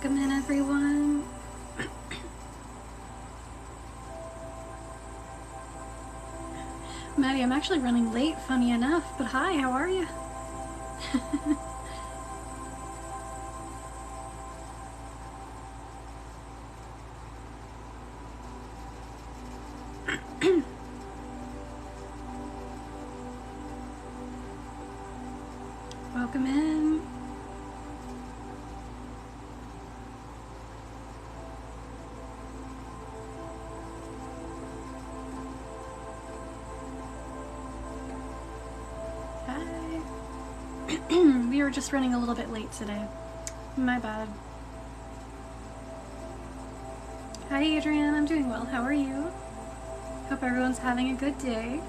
Welcome in, everyone. Maddie, I'm actually running late, funny enough, but hi, how are you? Welcome in. We were just running a little bit late today. My bad. Hi, Adrienne. I'm doing well. How are you? Hope everyone's having a good day.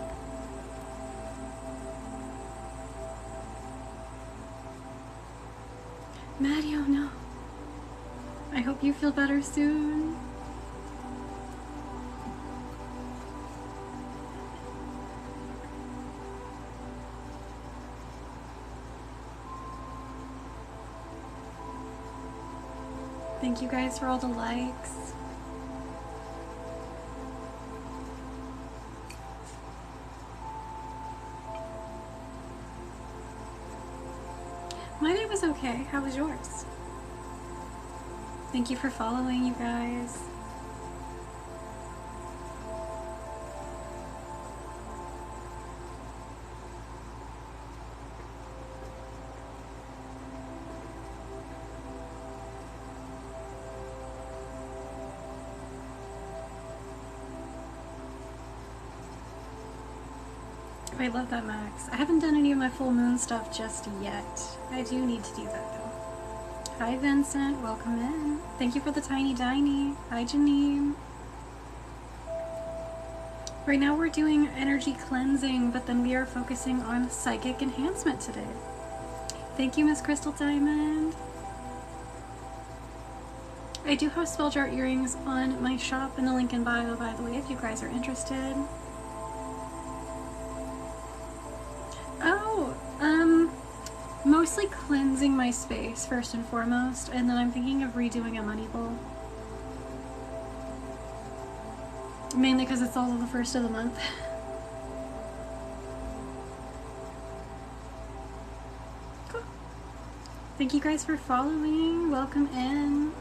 Maddie, oh no. I hope you feel better soon. Thank you guys for all the likes. My day was okay. How was yours? Thank you for following, you guys. I love that, Max. I haven't done any of my full moon stuff just yet. I do need to do that, though. Hi, Vincent. Welcome in. Thank you for the tiny diny. Hi, Janine. Right now we're doing energy cleansing, but then we are focusing on psychic enhancement today. Thank you, Miss Crystal Diamond. I do have spell jar earrings on my shop in the link in bio, by the way, if you guys are interested. Mostly cleansing my space first and foremost, and then I'm thinking of redoing a money bowl. Mainly because it's all the first of the month. Cool. Thank you guys for following. Welcome in.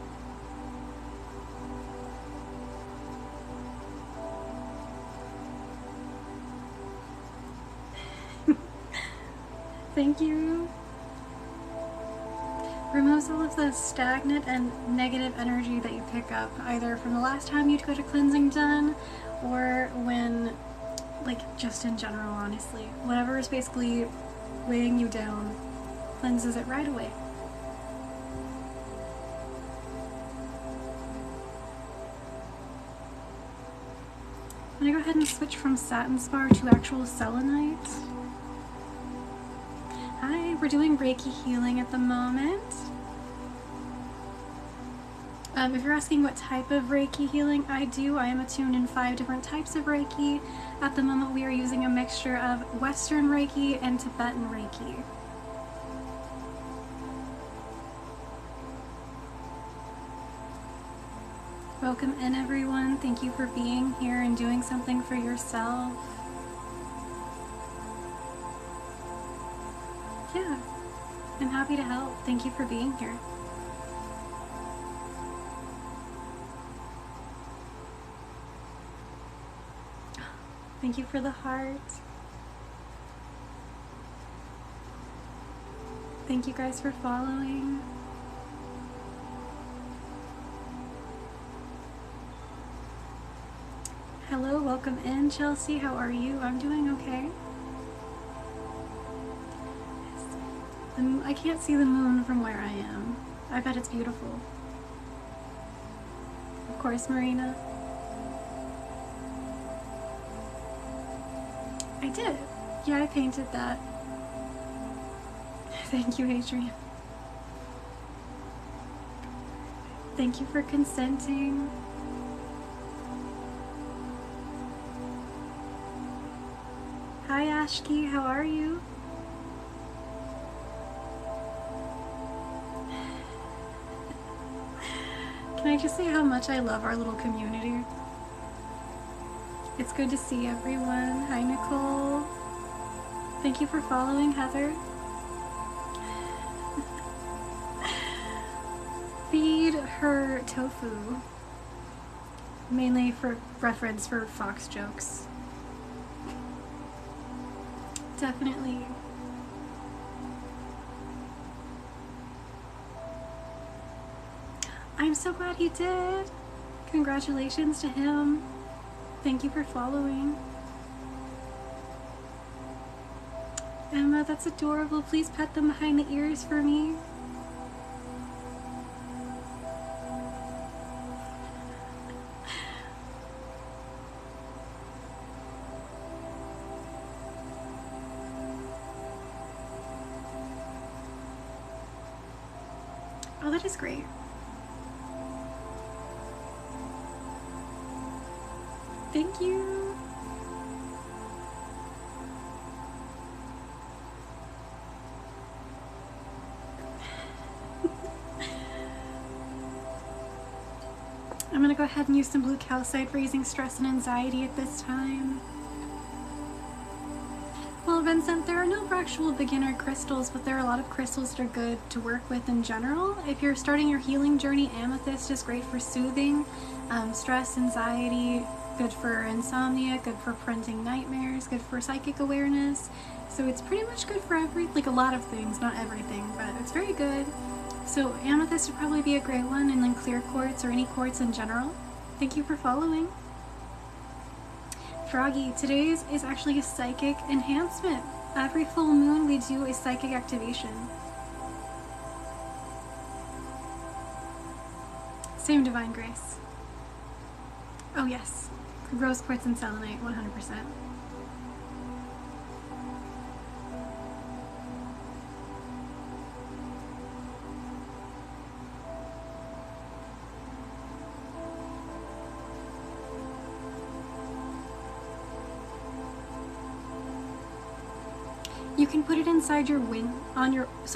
Thank you. Removes all of the stagnant and negative energy that you pick up, either from the last time you got a cleansing done, or when, like, just in general, honestly. Whatever is basically weighing you down, cleanses it right away. I'm gonna go ahead and switch from satin spar to actual selenite. Hi, we're doing Reiki healing at the moment. If you're asking what type of Reiki healing I do, I am attuned in 5 different types of Reiki. At the moment we are using a mixture of Western Reiki and Tibetan Reiki. Welcome in, everyone. Thank you for being here and doing something for yourself. Yeah, I'm happy to help. Thank you for being here. Thank you for the heart. Thank you guys for following. Hello, welcome in, Chelsea. How are you? I'm doing okay. I can't see the moon from where I am. I bet it's beautiful. Of course, Marina. I did. Yeah, I painted that. Thank you, Adrian. Thank you for consenting. Hi, Ashki. How are you? I just say how much I love our little community? It's good to see everyone. Hi, Nicole. Thank you for following, Heather. Feed her tofu. Mainly for reference for fox jokes. Definitely. I'm so glad he did. Congratulations to him. Thank you for following. Emma, that's adorable. Please pet them behind the ears for me. Oh, that is great. Thank you. I'm gonna go ahead and use some blue calcite for easing stress and anxiety at this time. Well, Vincent, there are no actual beginner crystals, but there are a lot of crystals that are good to work with in general. If you're starting your healing journey, amethyst is great for soothing stress, anxiety, good for insomnia, good for preventing nightmares, good for psychic awareness. So it's pretty much good for like a lot of things, not everything, but it's very good. So amethyst would probably be a great one, and then clear quartz or any quartz in general. Thank you for following. Froggy, today's is actually a psychic enhancement. Every full moon we do a psychic activation. Same divine grace. Oh yes, rose quartz and selenite, 100%. You can put it inside your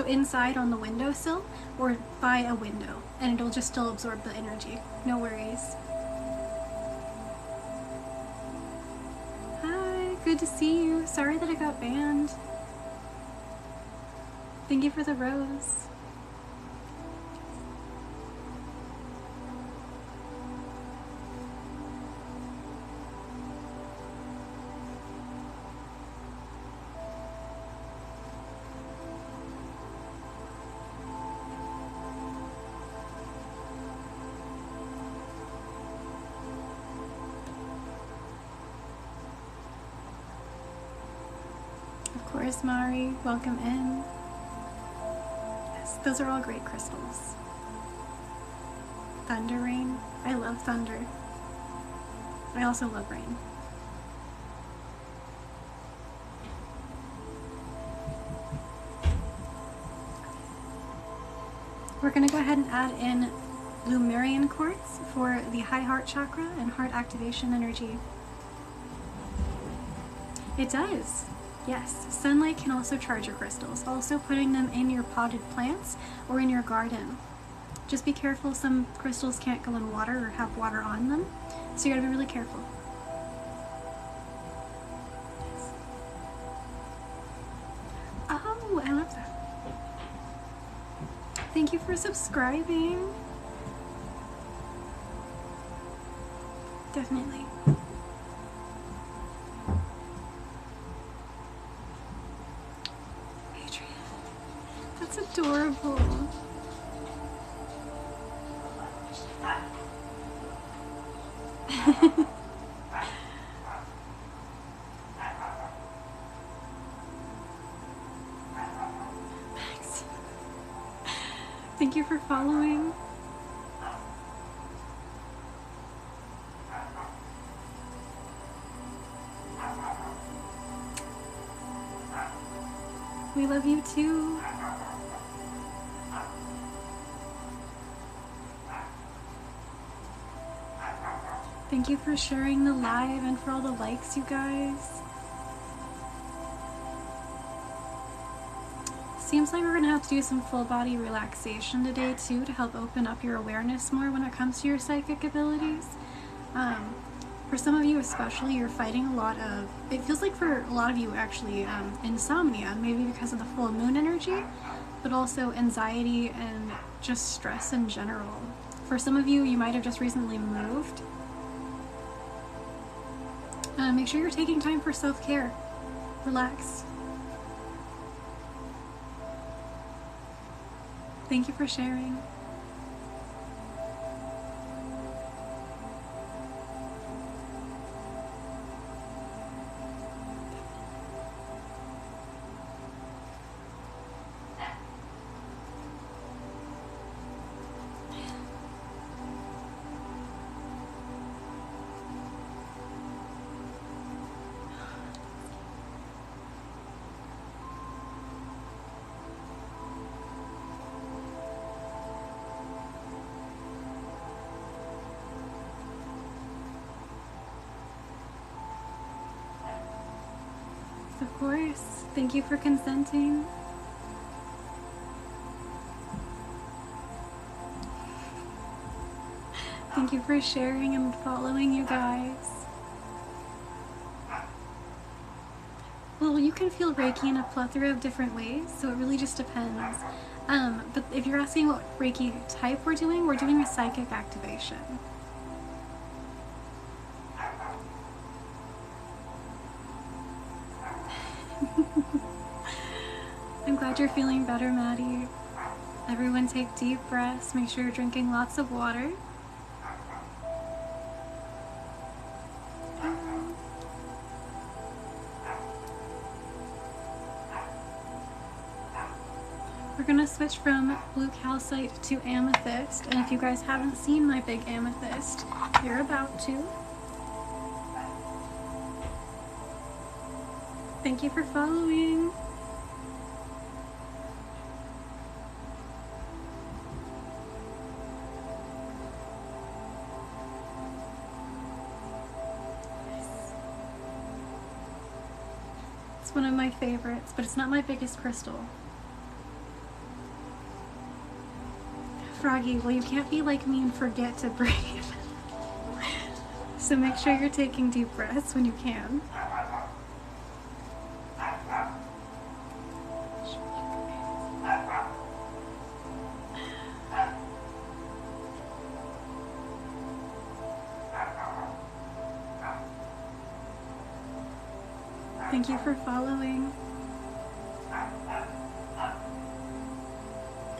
inside on the windowsill or by a window, and it'll just still absorb the energy. No worries. Hi, good to see you. Sorry that I got banned. Thank you for the rose. Of course, Mari, welcome in. Yes, those are all great crystals. Thunder rain. I love thunder. I also love rain. We're going to go ahead and add in Lumerian quartz for the high heart chakra and heart activation energy. It does. Yes, sunlight can also charge your crystals. Also putting them in your potted plants or in your garden. Just be careful, some crystals can't go in water or have water on them, so you gotta be really careful. Oh, I love that. Thank you for subscribing. Definitely. That's adorable. Thank you for following. We love you too. Thank you for sharing the live and for all the likes, you guys. seems like we're going to have to do some full body relaxation today too to help open up your awareness more when it comes to your psychic abilities. For some of you especially, you're fighting a lot of, it feels like for a lot of you actually, insomnia, maybe because of the full moon energy, but also anxiety and just stress in general. For some of you, you might have just recently moved. Make sure you're taking time for self-care. Relax. Thank you for sharing. Of course. Thank you for consenting. Thank you for sharing and following, you guys. Well, you can feel Reiki in a plethora of different ways, so it really just depends. But if you're asking what Reiki type we're doing a psychic activation. I'm glad you're feeling better, Maddie. Everyone take deep breaths. Make sure you're drinking lots of water. We're gonna switch from blue calcite to amethyst, and if you guys haven't seen my big amethyst, you're about to. Thank you for following. It's one of my favorites, but it's not my biggest crystal. Froggy, well, you can't be like me and forget to breathe. So make sure you're taking deep breaths when you can. Thank you for following.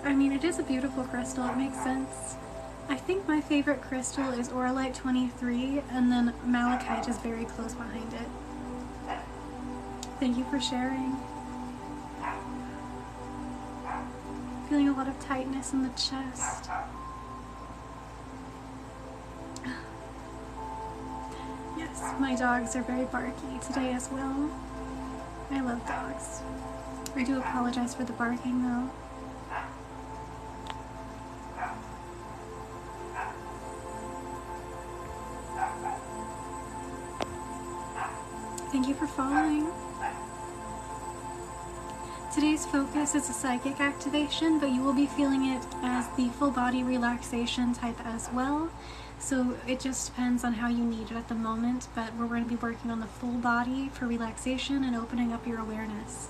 I mean, it is a beautiful crystal, it makes sense. I think my favorite crystal is Auralite 23, and then Malachite is very close behind it. Thank you for sharing. Feeling a lot of tightness in the chest. Yes, my dogs are very barky today as well. I love dogs. I do apologize for the barking though. Thank you for following. Today's focus is a psychic activation, but you will be feeling it as the full body relaxation type as well. So it just depends on how you need it at the moment, but we're going to be working on the full body for relaxation and opening up your awareness.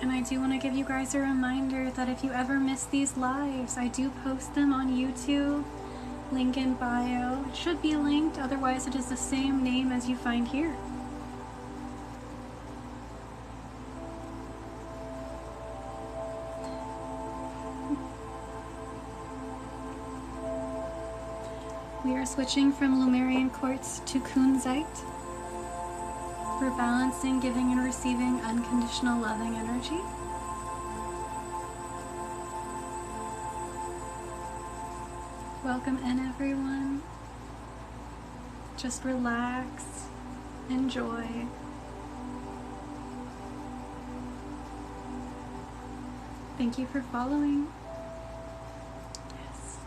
And I do want to give you guys a reminder that if you ever miss these lives, I do post them on YouTube. Link in bio. It should be linked, otherwise it is the same name as you find here. We are switching from Lumerian quartz to kunzite. For balancing, giving, and receiving unconditional loving energy. Welcome in, everyone. Just relax, enjoy. Thank you for following. Yes.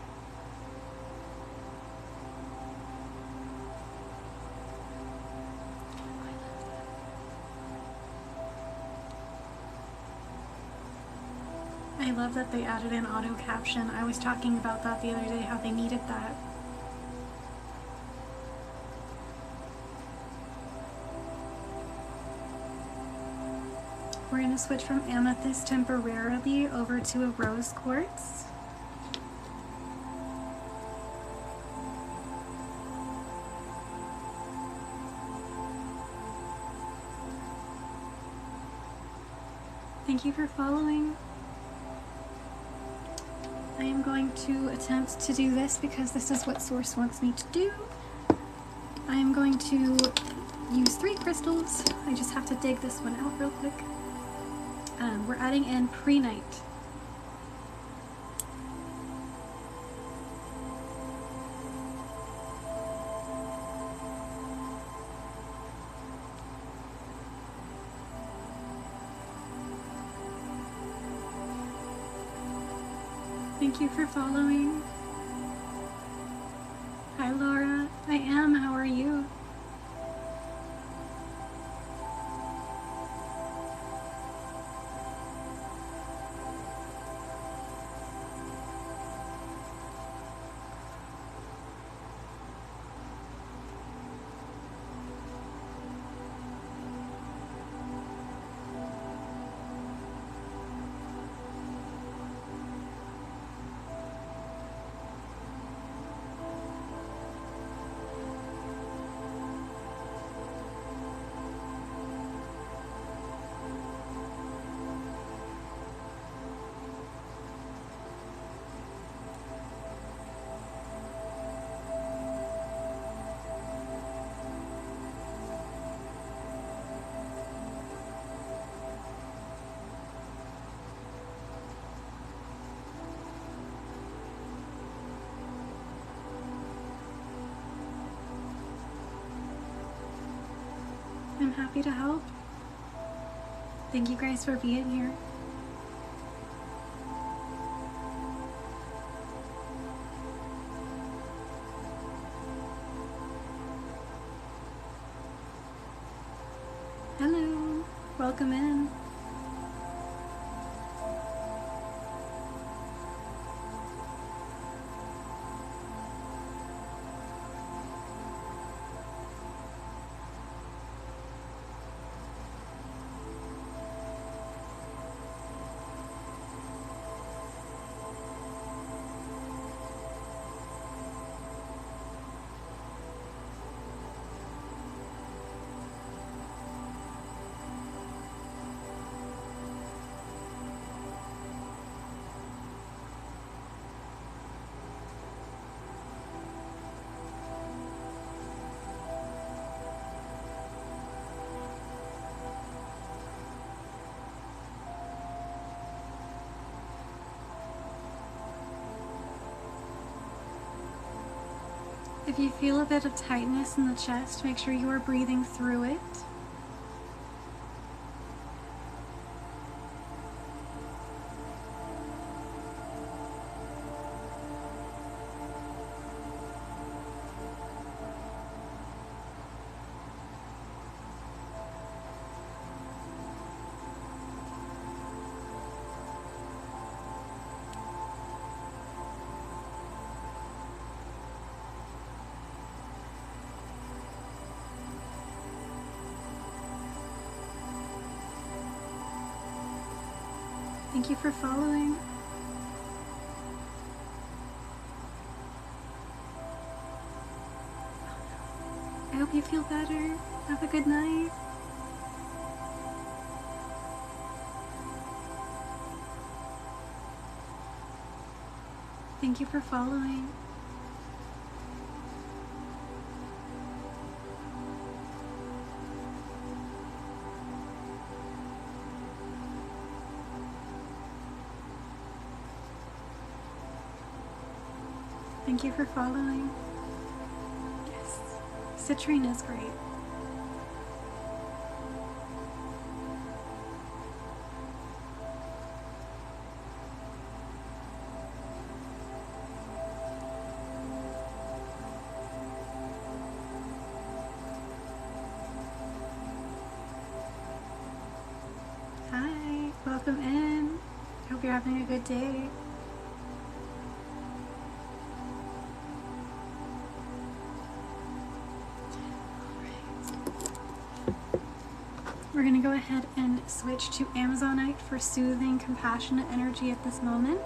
I love that they added an auto caption. I was talking about that the other day, how they needed that. We're going to switch from amethyst temporarily over to a rose quartz. Thank you for following. I am going to attempt to do this because this is what Source wants me to do. I am going to use 3 crystals. I just have to dig this one out real quick. We're adding in pre-night. Thank you for following. Hi Laura, I am, how are you? I'm happy to help. Thank you guys for being here. Hello, welcome in. If you feel a bit of tightness in the chest, make sure you are breathing through it. Thank you for following. I hope you feel better. Have a good night. Thank you for following. Thank you for following. Yes, citrine is great. Hi, welcome in. Hope you're having a good day. We're going to go ahead and switch to Amazonite for soothing, compassionate energy at this moment.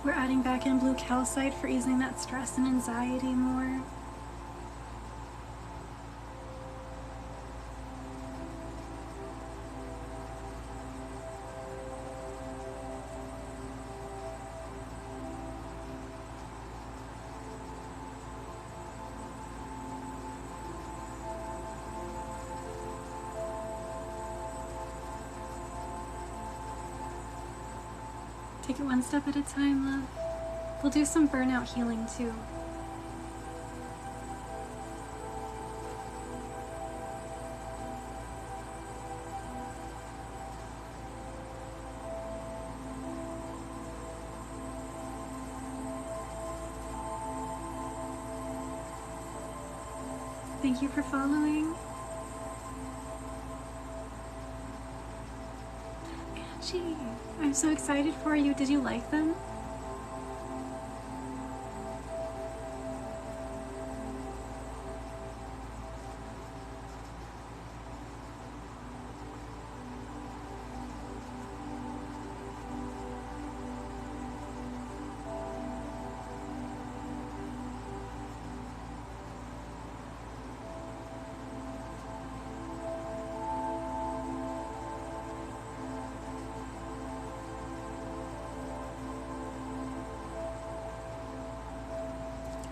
We're adding back in blue calcite for easing that stress and anxiety more. Take it one step at a time, love. We'll do some burnout healing too. Thank you for following. Angie, I'm so excited for you. Did you like them?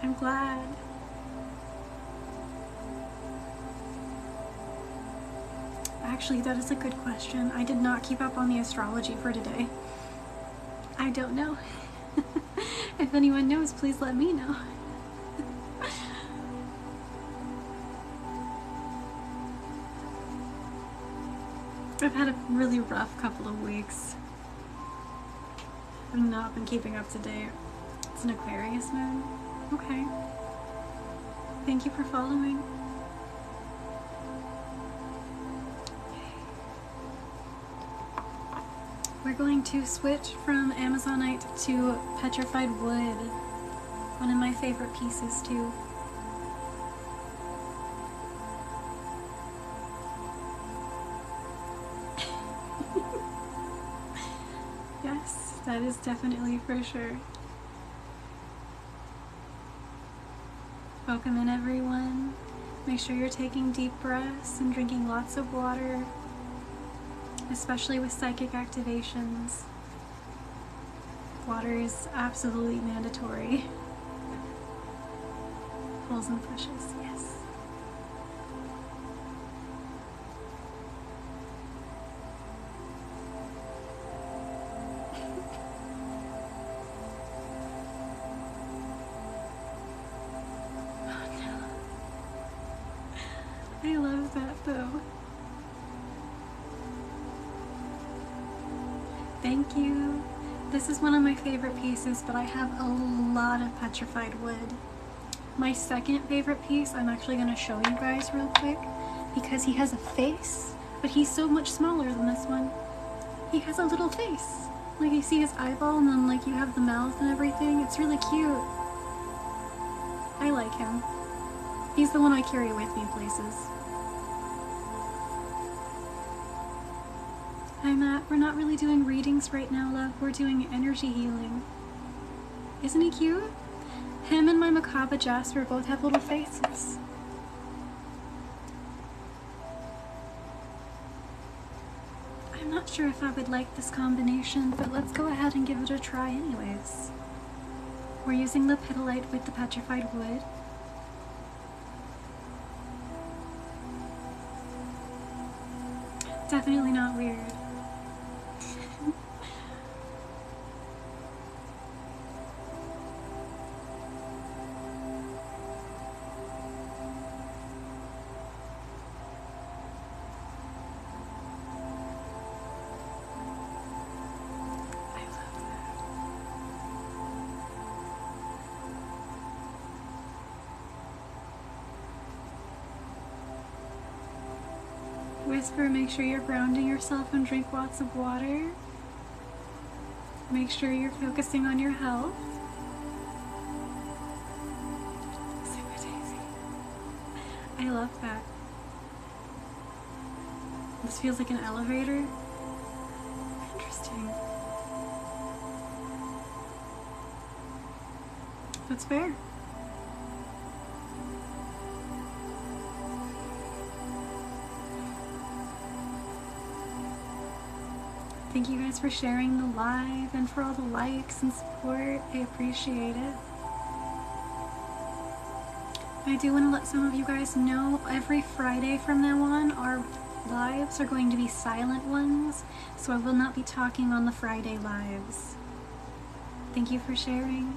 I'm glad. Actually, that is a good question. I did not keep up on the astrology for today. I don't know. If anyone knows, please let me know. I've had a really rough couple of weeks. I've not been keeping up to date. It's an Aquarius moon. Okay. Thank you for following. We're going to switch from Amazonite to petrified wood. One of my favorite pieces too. Yes, that is definitely for sure. Welcome in, everyone. Make sure you're taking deep breaths and drinking lots of water, especially with psychic activations. Water is absolutely mandatory. Pulls and pushes, yes. I love that though. Thank you. This is one of my favorite pieces, but I have a lot of petrified wood. My second favorite piece I'm actually going to show you guys real quick because he has a face, but he's so much smaller than this one. He has a little face. Like you see his eyeball and then like you have the mouth and everything. It's really cute. I like him. He's the one I carry with me places. Hi Matt, we're not really doing readings right now, love. We're doing energy healing. Isn't he cute? Him and my macabre Jasper both have little faces. I'm not sure if I would like this combination, but let's go ahead and give it a try anyways. We're using the petalite with the petrified wood. Definitely not weird. Whisper, make sure you're grounding yourself and drink lots of water. Make sure you're focusing on your health. Super Daisy. I love that. This feels like an elevator. Interesting. That's fair. Thank you guys for sharing the live and for all the likes and support. I appreciate it. I do want to let some of you guys know every Friday from now on our lives are going to be silent ones, so I will not be talking on the Friday lives. Thank you for sharing.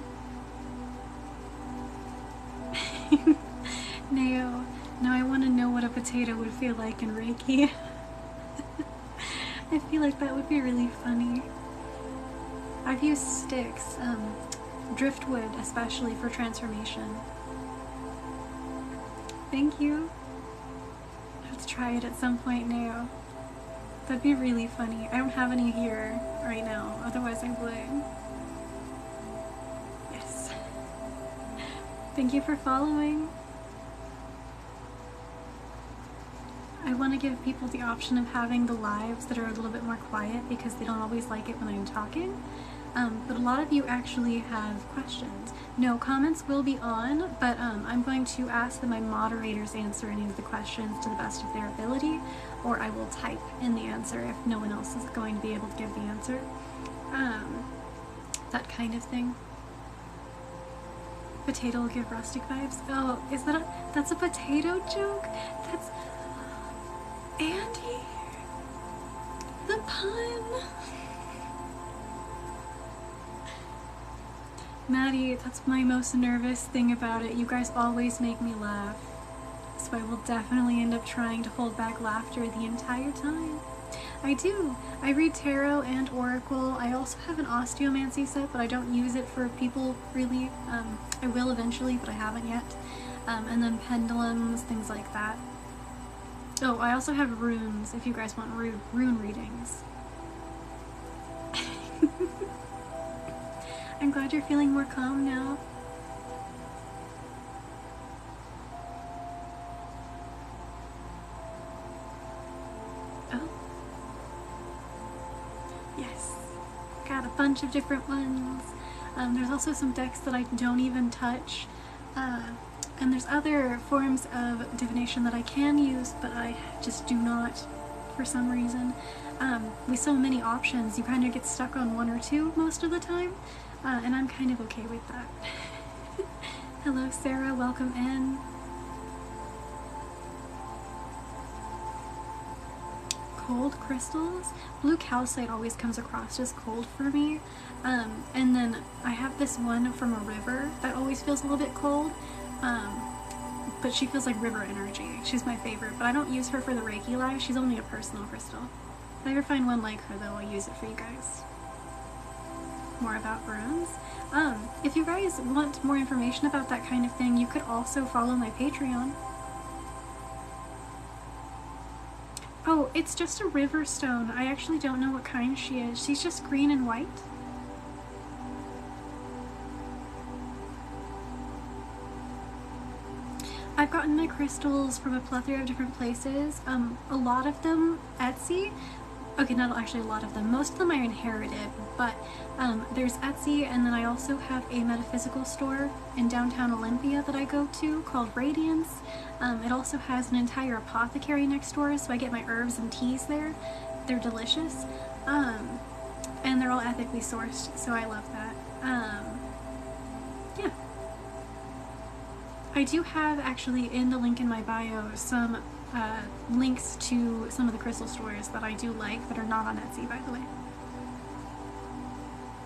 Neo, now I want to know what a potato would feel like in Reiki. I feel like that would be really funny. I've used sticks, driftwood especially, for transformation. Thank you. Let's try it at some point now. That'd be really funny. I don't have any here right now, otherwise I would. Yes. Thank you for following. I want to give people the option of having the lives that are a little bit more quiet because they don't always like it when I'm talking. But a lot of you actually have questions. No, comments will be on, but I'm going to ask that my moderators answer any of the questions to the best of their ability, or I will type in the answer if no one else is going to be able to give the answer. That kind of thing. Potato will give rustic vibes. Oh, is that that's a potato joke? That's... Andy! The pun! Maddie, that's my most nervous thing about it. You guys always make me laugh. So I will definitely end up trying to hold back laughter the entire time. I do. I read tarot and oracle. I also have an osteomancy set, but I don't use it for people really. I will eventually, but I haven't yet. And then pendulums, things like that. Oh, I also have runes, if you guys want rune readings. I'm glad you're feeling more calm now. Oh. Yes. Got a bunch of different ones. There's also some decks that I don't even touch. And there's other forms of divination that I can use, but I just do not for some reason. With so many options, you kind of get stuck on one or two most of the time, and I'm kind of okay with that. Hello Sarah, welcome in. Cold crystals? Blue calcite always comes across as cold for me, and then I have this one from a river that always feels a little bit cold. But she feels like river energy. She's my favorite, but I don't use her for the Reiki live. She's only a personal crystal. If I ever find one like her though, I'll use it for you guys. More about runes. If you guys want more information about that kind of thing, you could also follow my Patreon. Oh, it's just a river stone. I actually don't know what kind she is. She's just green and white. I've gotten my crystals from a plethora of different places. A lot of them Etsy. Okay, not actually a lot of them. Most of them I inherited, but there's Etsy, and then I also have a metaphysical store in downtown Olympia that I go to called Radiance. It also has an entire apothecary next door, so I get my herbs and teas there. they're delicious, and they're all ethically sourced, so I love that. Yeah. I do have, actually, in the link in my bio, some links to some of the crystal stores that I do like that are not on Etsy, by the way.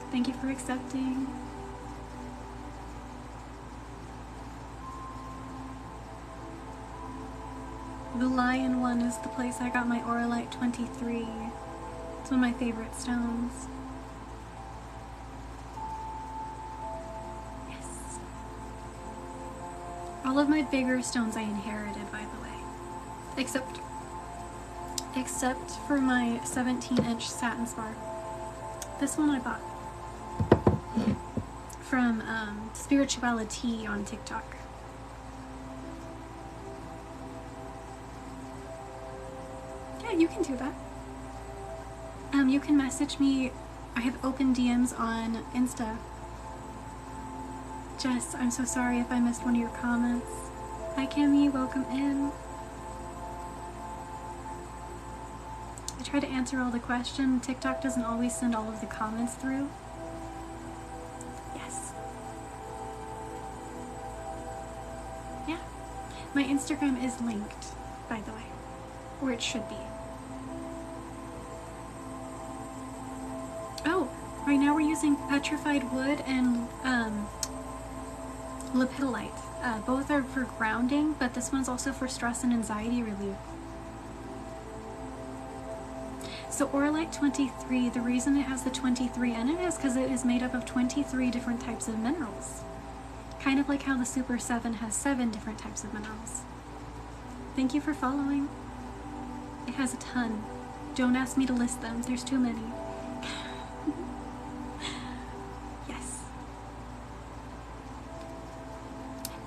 Thank you for accepting. The lion one is the place I got my Auralite 23. It's one of my favorite stones. Yes. All of my bigger stones I inherited, by the way. Except for my 17-inch satin spar. This one I bought from Spirituality on TikTok. Yeah, you can do that. You can message me. I have open DMs on Insta. Jess, I'm so sorry if I missed one of your comments. Hi Cammy, welcome in. I try to answer all the questions. TikTok doesn't always send all of the comments through. Yes. Yeah. My Instagram is linked, by the way. Or it should be. Oh, right now we're using petrified wood and lepidolite. Both are for grounding, but this one's also for stress and anxiety relief. So Auralite 23, the reason it has the 23 in it is because it is made up of 23 different types of minerals. Kind of like how the Super 7 has 7 different types of minerals. Thank you for following. It has a ton. Don't ask me to list them, there's too many. Yes.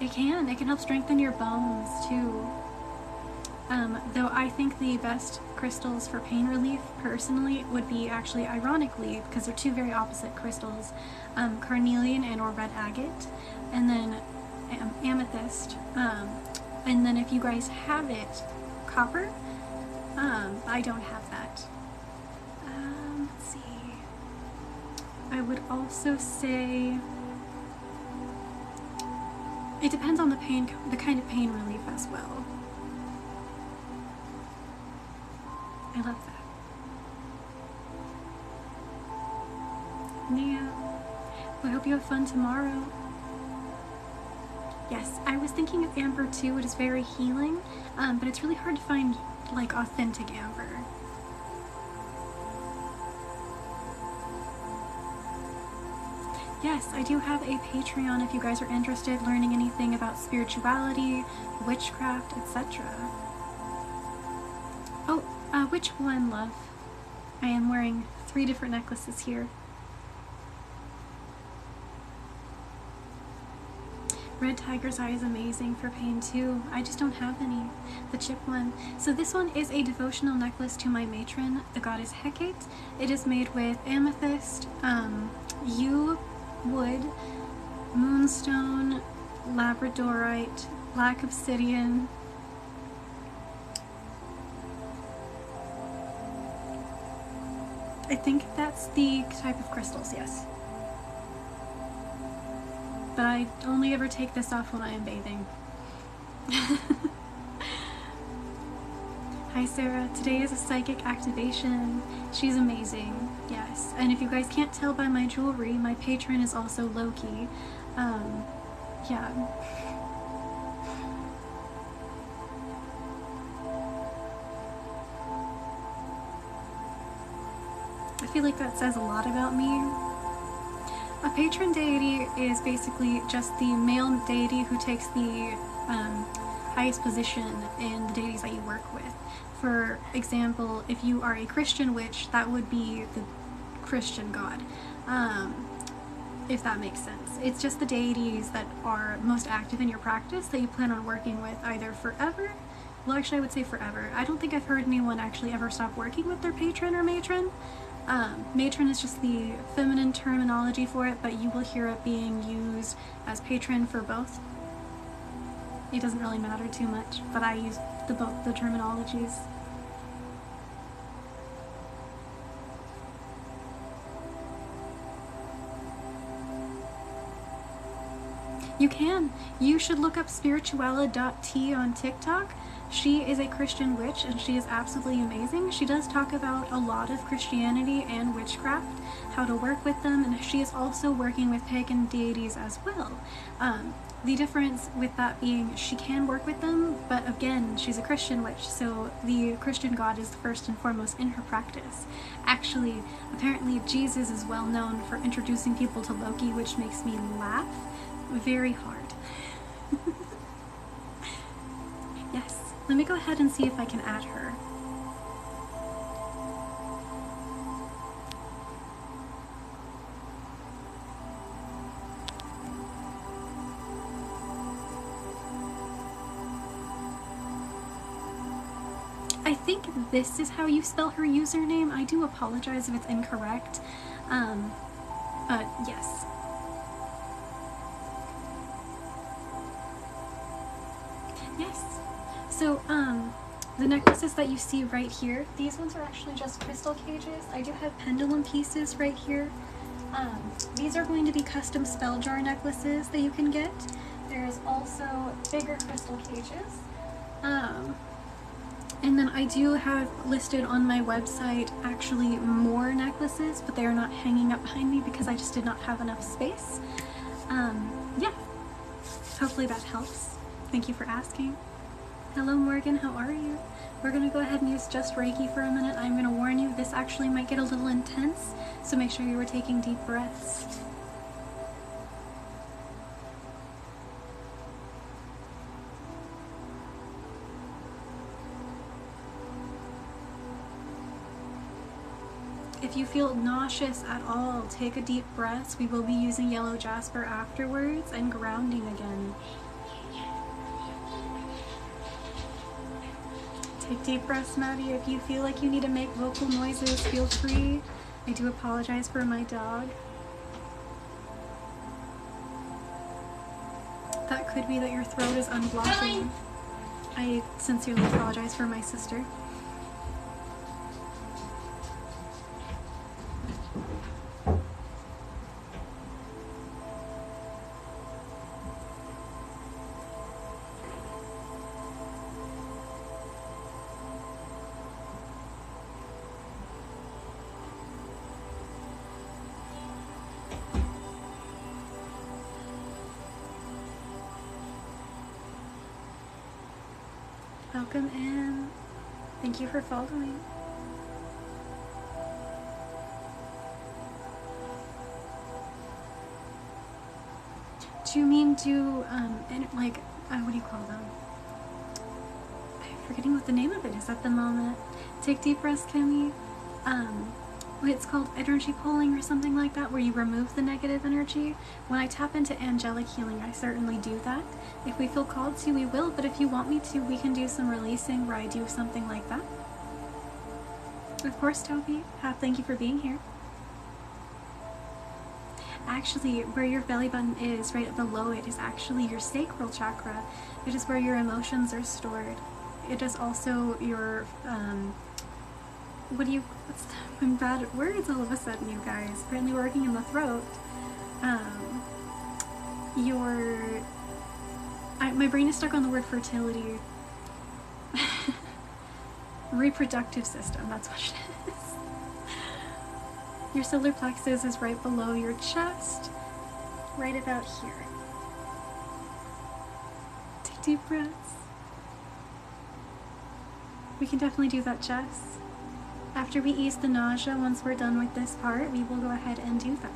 It can help strengthen your bones too. Though I think the best crystals for pain relief, personally, would be actually, ironically, because they're two very opposite crystals, carnelian and or red agate, and then amethyst, and then if you guys have it, copper. I don't have that. Let's see. I would also say it depends on the kind of pain relief as well. I love that. Yeah. Well, I hope you have fun tomorrow. Yes, I was thinking of amber too. It is very healing, but it's really hard to find like authentic amber. Yes, I do have a Patreon if you guys are interested learning anything about spirituality, witchcraft, etc. Oh, which one, love? I am wearing 3 different necklaces here. Red Tiger's Eye is amazing for pain too. I just don't have any. The chip one. So this one is a devotional necklace to my matron, the goddess Hecate. It is made with amethyst, yew wood, moonstone, labradorite, black obsidian, I think that's the type of crystals, yes. But I only ever take this off when I am bathing. Hi Sarah, today is a psychic activation. She's amazing, yes. And if you guys can't tell by my jewelry, my patron is also Loki. Yeah. I feel like that says a lot about me. A patron deity is basically just the male deity who takes the highest position in the deities that you work with. For example, if you are a Christian witch, that would be the Christian god, if that makes sense. It's just the deities that are most active in your practice that you plan on working with either forever. Well, actually I would say forever. I don't think I've heard anyone actually ever stop working with their patron or matron. Matron is just the feminine terminology for it, but you will hear it being used as patron for both. It doesn't really matter too much, but I use both the terminologies. You can. You should look up spirituala.t on TikTok. She is a Christian witch and she is absolutely amazing. She does talk about a lot of Christianity and witchcraft, how to work with them, and she is also working with pagan deities as well. The difference with that being she can work with them, but again, she's a Christian witch, so the Christian God is first and foremost in her practice. Actually, apparently Jesus is well known for introducing people to Loki, which makes me laugh very hard. Yes, let me go ahead and see if I can add her. I think this is how you spell her username. I do apologize if it's incorrect. But yes. Yes. So, the necklaces that you see right here, these ones are actually just crystal cages. I do have pendulum pieces right here. These are going to be custom spell jar necklaces that you can get. There's also bigger crystal cages. And then I do have listed on my website actually more necklaces, but they are not hanging up behind me because I just did not have enough space. Yeah, hopefully that helps. Thank you for asking. Hello Morgan, how are you? We're going to go ahead and use just Reiki for a minute. I'm going to warn you, this actually might get a little intense, so make sure you are taking deep breaths. If you feel nauseous at all, take a deep breath. We will be using yellow jasper afterwards and grounding again. Take deep breaths, Maddie. If you feel like you need to make vocal noises, feel free. I do apologize for my dog. That could be that your throat is unblocking. I sincerely apologize for my sister. Welcome in. Thank you for following. Do you mean do, like, what do you call them? I'm forgetting what the name of it is at the moment. Take deep breaths, Kimmy. It's called energy pulling or something like that, where you remove the negative energy. When I tap into angelic healing, I certainly do that. If we feel called to, we will, but if you want me to, we can do some releasing where I do something like that. Of course, Toby. Thank you for being here. Actually, where your belly button is, right below it, is actually your sacral chakra. It is where your emotions are stored. It is also your, I'm bad at words all of a sudden, you guys. Apparently working in the throat. My brain is stuck on the word fertility. Reproductive system, that's what it is. Your solar plexus is right below your chest, right about here. Take deep breaths. We can definitely do that, Jess. After we ease the nausea, once we're done with this part, we will go ahead and do that.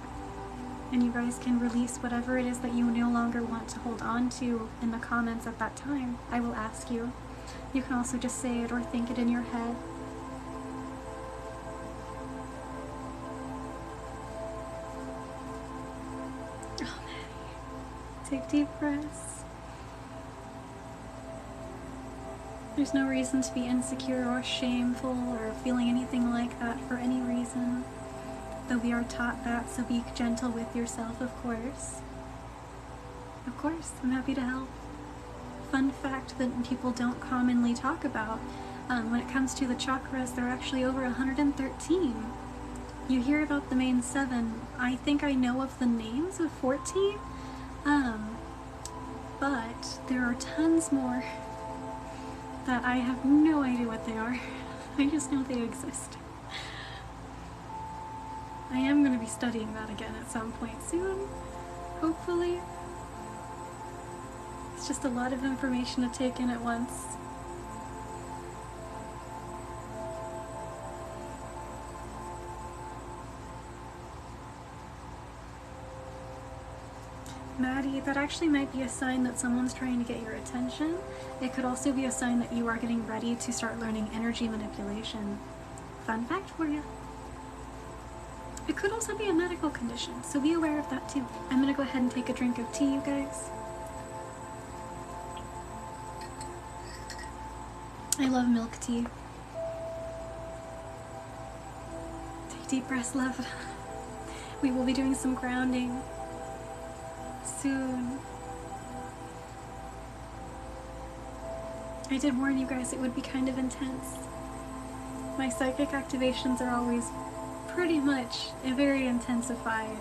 And you guys can release whatever it is that you no longer want to hold on to in the comments at that time. I will ask you. You can also just say it or think it in your head. Oh, Maddie. Take deep breaths. There's no reason to be insecure or shameful or feeling anything like that for any reason. Though we are taught that, so be gentle with yourself, of course. Of course, I'm happy to help. Fun fact that people don't commonly talk about, when it comes to the chakras, there are actually over 113. You hear about the main 7. I think I know of the names of 14. but there are tons more that I have no idea what they are. I just know they exist. I am going to be studying that again at some point soon, hopefully. It's just a lot of information to take in at once. Maddie, that actually might be a sign that someone's trying to get your attention. It could also be a sign that you are getting ready to start learning energy manipulation. Fun fact for you. It could also be a medical condition, so be aware of that too. I'm gonna go ahead and take a drink of tea, you guys. I love milk tea. Take deep breaths, love. We will be doing some grounding soon. I did warn you guys it would be kind of intense. My psychic activations are always pretty much very intensified.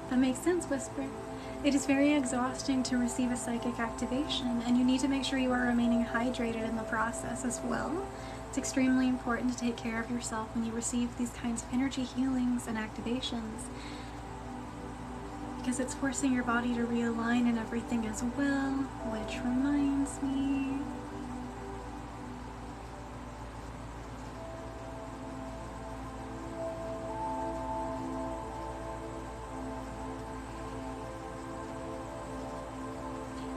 That makes sense, Whisper. It is very exhausting to receive a psychic activation, and you need to make sure you are remaining hydrated in the process as well. It's extremely important to take care of yourself when you receive these kinds of energy healings and activations, because it's forcing your body to realign and everything as well, which reminds me.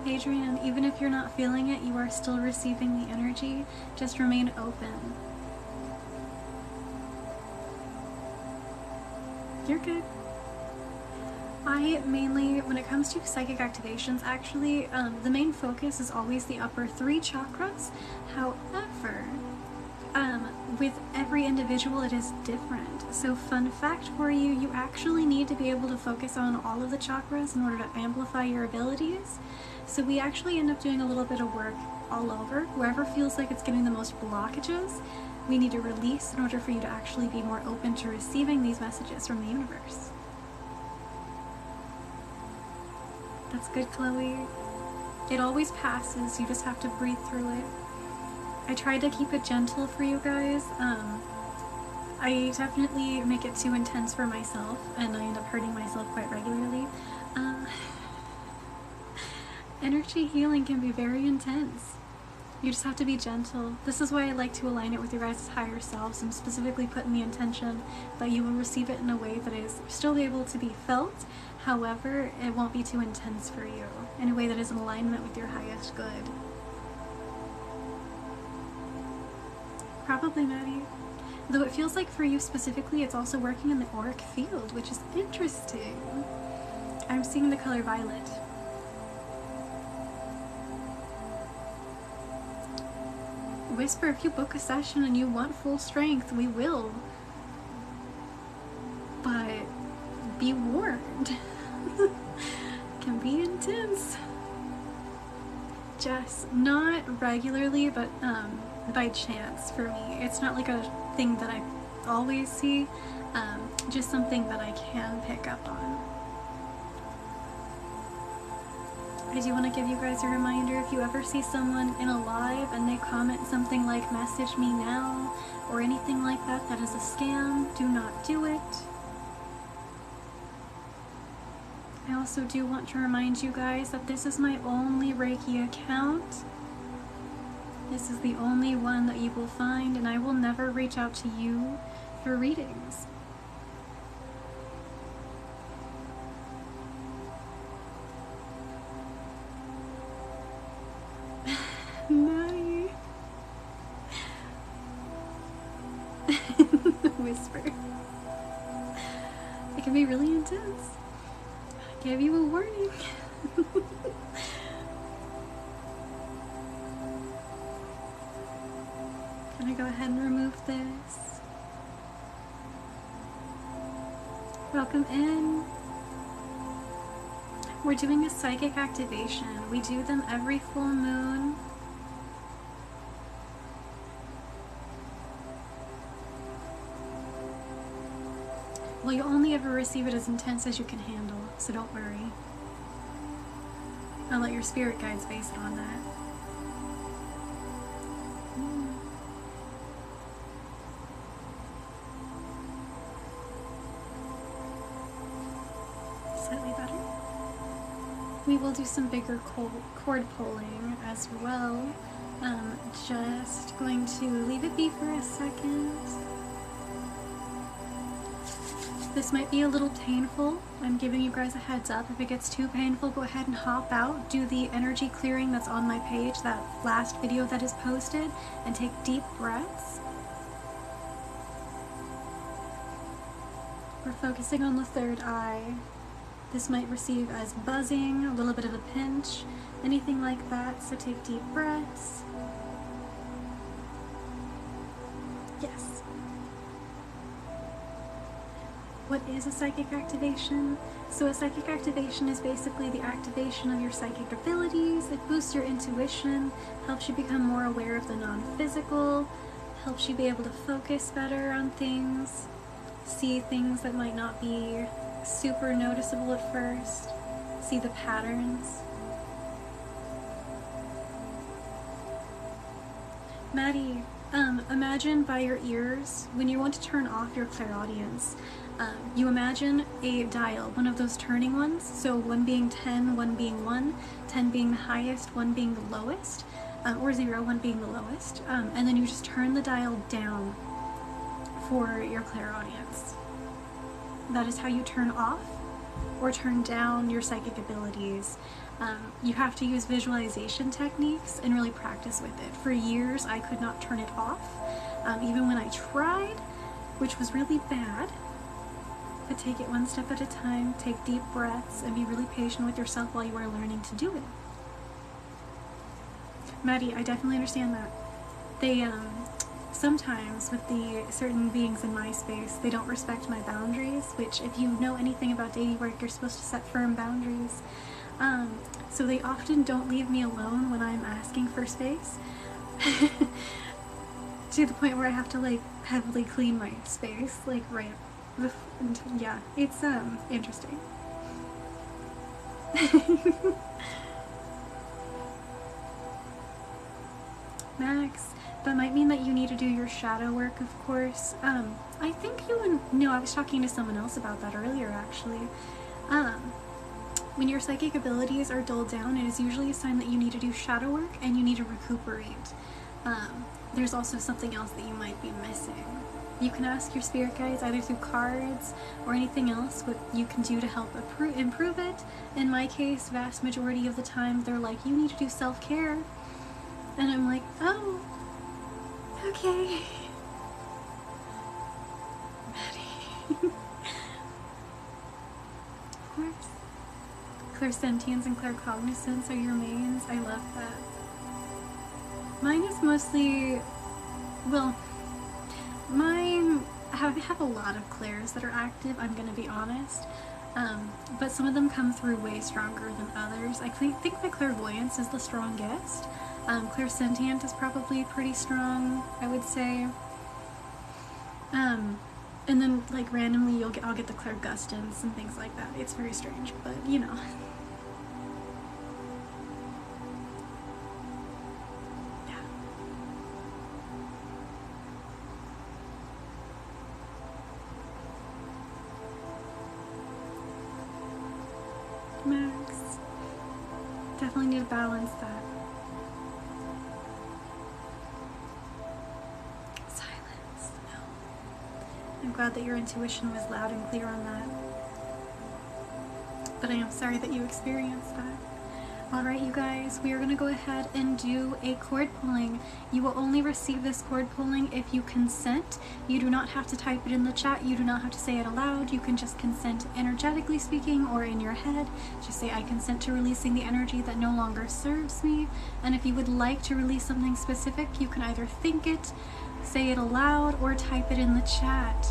Adrian, even if you're not feeling it, you are still receiving the energy. Just remain open. You're good. I mainly, when it comes to psychic activations, actually, the main focus is always the upper 3 chakras. However, with every individual it is different. So fun fact for you, you actually need to be able to focus on all of the chakras in order to amplify your abilities. So we actually end up doing a little bit of work all over. Wherever feels like it's getting the most blockages, we need to release in order for you to actually be more open to receiving these messages from the universe. That's good, Chloe. It always passes, you just have to breathe through it. I tried to keep it gentle for you guys. I definitely make it too intense for myself, and I end up hurting myself quite regularly. Energy healing can be very intense. You just have to be gentle. This is why I like to align it with your guys' higher selves and specifically put in the intention that you will receive it in a way that is still able to be felt. However, it won't be too intense for you, in a way that is in alignment with your highest good. Probably, Maddie. Though it feels like for you specifically, it's also working in the auric field, which is interesting. I'm seeing the color violet. Whisper, if you book a session and you want full strength, we will. But be warned. Can be intense. Jess, not regularly, but by chance for me. It's not like a thing that I always see, just something that I can pick up on. I do want to give you guys a reminder, if you ever see someone in a live and they comment something like "message me now" or anything like that, that is a scam. Do not do it. I also do want to remind you guys that this is my only Reiki account. This is the only one that you will find, and I will never reach out to you for readings. Maddie. Whisper. It can be really intense. I gave you a warning. Can I go ahead and remove this? Welcome in. We're doing a psychic activation. We do them every full moon. Well, you'll only ever receive it as intense as you can handle, so don't worry. I'll let your spirit guides base it on that. Slightly better. We will do some bigger cord pulling as well. Just going to leave it be for a second. This might be a little painful. I'm giving you guys a heads up. If it gets too painful, go ahead and hop out. Do the energy clearing that's on my page, that last video that is posted, and take deep breaths. We're focusing on the third eye. This might receive as buzzing, a little bit of a pinch, anything like that, so take deep breaths. Yes. What is a psychic activation? So a psychic activation is basically the activation of your psychic abilities. It boosts your intuition, helps you become more aware of the non-physical, helps you be able to focus better on things, see things that might not be super noticeable at first, see the patterns. Maddie, imagine by your ears, when you want to turn off your clairaudience, you imagine a dial, one of those turning ones, so one being 10, one being 1, 10 being the highest, 1 being the lowest, or 0, 1 being the lowest, and then you just turn the dial down for your clairaudience. That is how you turn off or turn down your psychic abilities. You have to use visualization techniques and really practice with it. For years, I could not turn it off, even when I tried, which was really bad. But take it one step at a time, take deep breaths, and be really patient with yourself while you are learning to do it. Maddie, I definitely understand that. They, sometimes with the certain beings in my space, they don't respect my boundaries, which if you know anything about dating work, you're supposed to set firm boundaries. So they often don't leave me alone when I'm asking for space. To the point where I have to like heavily clean my space, like right yeah, it's interesting. Max, that might mean that you need to do your shadow work, of course. I think no, I was talking to someone else about that earlier, actually. When your psychic abilities are dulled down, it is usually a sign that you need to do shadow work and you need to recuperate. There's also something else that you might be missing. You can ask your spirit guides either through cards or anything else what you can do to help improve it. In my case, vast majority of the time, they're like, you need to do self-care. And I'm like, oh, okay. Maddie. Of course. Clairsentience and claircognizance are your mains. I love that. Mine is mostly, well, mine have a lot of clairs that are active, I'm gonna be honest. But some of them come through way stronger than others. I think my clairvoyance is the strongest. Clairsentient is probably pretty strong, I would say. And then like randomly I'll get the clairgustance and things like that. It's very strange, but you know. Yeah. Max. Definitely need to balance that. Silence. No. I'm glad that your intuition was loud and clear on that. But I am sorry that you experienced that. Alright, you guys, we are going to go ahead and do a cord pulling. You will only receive this cord pulling if you consent. You do not have to type it in the chat. You do not have to say it aloud. You can just consent energetically speaking or in your head. Just say, I consent to releasing the energy that no longer serves me. And if you would like to release something specific, you can either think it, say it aloud, or type it in the chat.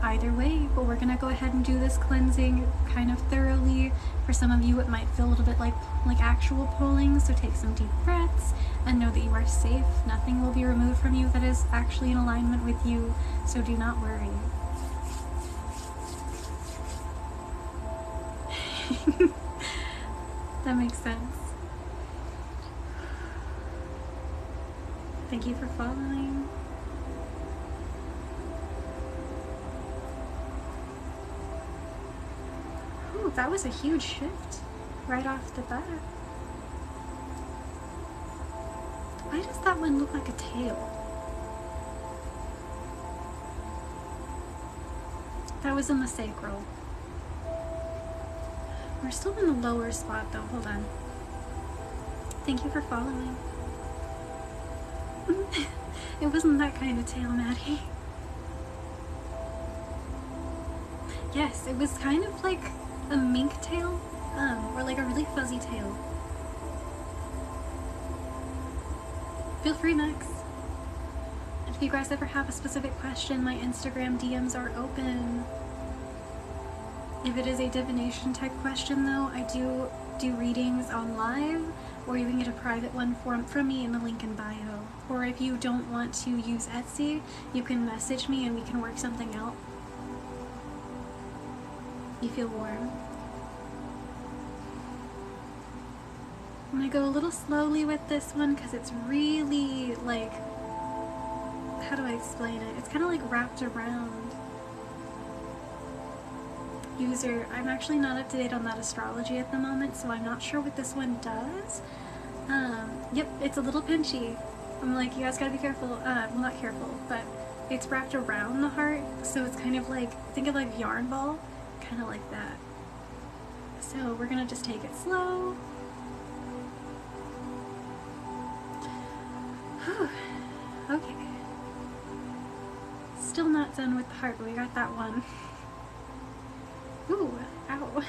Either way, but we're gonna go ahead and do this cleansing kind of thoroughly. For some of you, it might feel a little bit like actual pulling, so take some deep breaths and know that you are safe. Nothing will be removed from you that is actually in alignment with you, so do not worry. That makes sense. Thank you for following. Ooh, that was a huge shift right off the bat. Why does that one look like a tail? That was in the sacral. We're still in the lower spot though, hold on. Thank you for following. It wasn't that kind of tail, Maddie. Yes, it was kind of like a mink tail, or like a really fuzzy tail. Feel free, Max. If you guys ever have a specific question, my Instagram DMs are open. If it is a divination type question though, I do readings on live, or you can get a private one from me in the link in bio. Or if you don't want to use Etsy, you can message me and we can work something out. You feel warm. I'm gonna go a little slowly with this one because it's really like, how do I explain it? It's kind of like wrapped around. User, I'm actually not up to date on that astrology at the moment, so I'm not sure what this one does. Yep, it's a little pinchy. I'm like, you guys gotta be careful. Well, not careful, but it's wrapped around the heart, so it's kind of like, think of like yarn ball, kind of like that. So we're gonna just take it slow. Whew. Okay. Still not done with the heart, but we got that one. Ooh, ow.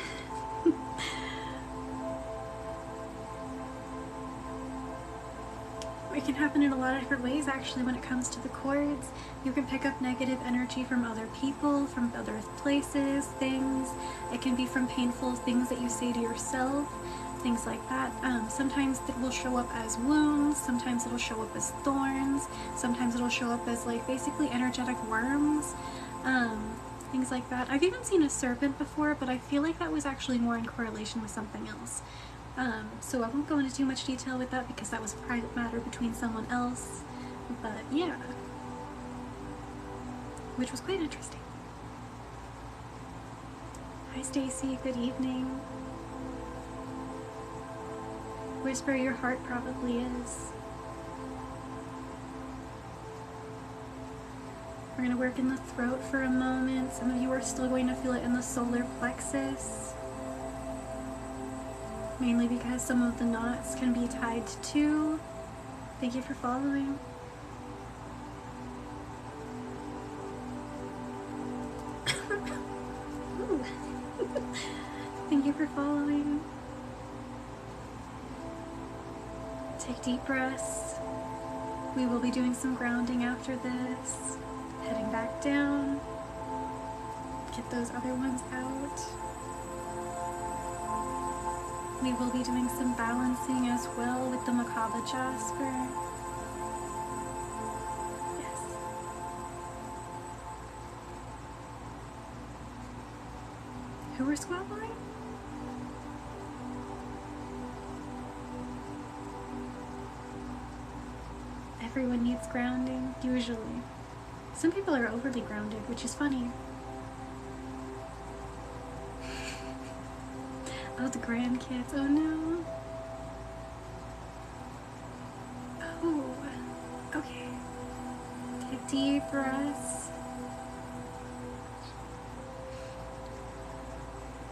It can happen in a lot of different ways actually when it comes to the cords. You can pick up negative energy from other people, from other places, things. It can be from painful things that you say to yourself, things like that. Sometimes it will show up as wounds, sometimes it'll show up as thorns, sometimes it'll show up as like basically energetic worms. Things like that. I've even seen a serpent before, but I feel like that was actually more in correlation with something else. So I won't go into too much detail with that because that was a private matter between someone else. But yeah, which was quite interesting. Hi Stacy, good evening. Whisper your heart probably is. We're going to work in the throat for a moment. Some of you are still going to feel it in the solar plexus. Mainly because some of the knots can be tied to two. Thank you for following. Thank you for following. Take deep breaths. We will be doing some grounding after this. Heading back down. Get those other ones out. We will be doing some balancing as well with the Mikao Jasper. Yes. Who are squabbling? Everyone needs grounding, usually. Some people are overly grounded, which is funny. Oh, the grandkids. Oh no. Oh, okay. Take deep breaths.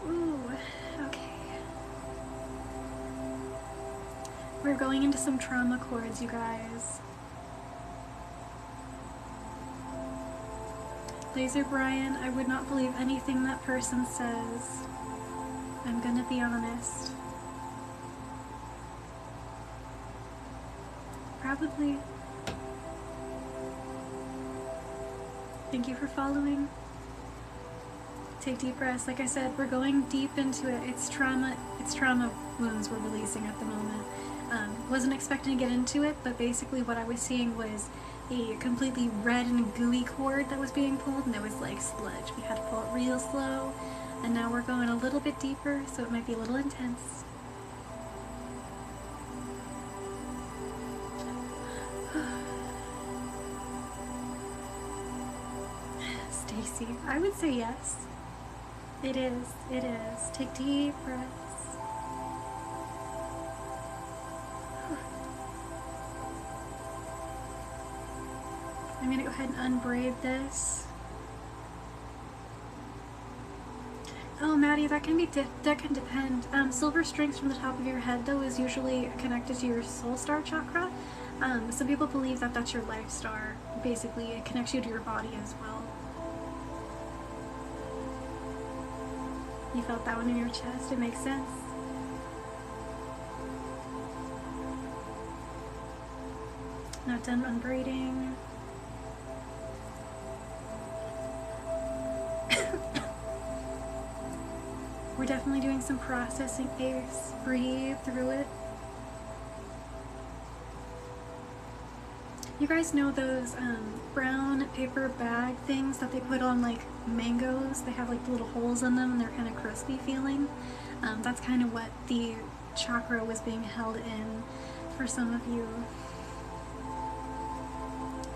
Ooh, okay. We're going into some trauma chords, you guys. Laser Brian, I would not believe anything that person says. I'm gonna be honest. Probably. Thank you for following. Take deep breaths. Like I said, we're going deep into it. It's trauma wounds we're releasing at the moment. Wasn't expecting to get into it, but basically what I was seeing was a completely red and gooey cord that was being pulled, and there was like sludge. We had to pull it real slow. And now we're going a little bit deeper, so it might be a little intense. Stacy, I would say yes. It is, it is. Take deep breaths. I'm gonna go ahead and unbraid this. Oh, Maddie, that can depend. Silver strings from the top of your head, though, is usually connected to your soul star chakra. Some people believe that that's your life star. Basically, it connects you to your body as well. You felt that one in your chest. It makes sense. Now done unbraiding. We're definitely doing some processing, Ace. Breathe through it. You guys know those brown paper bag things that they put on like mangoes? They have like little holes in them and they're kind of crispy feeling. That's kind of what the chakra was being held in for some of you.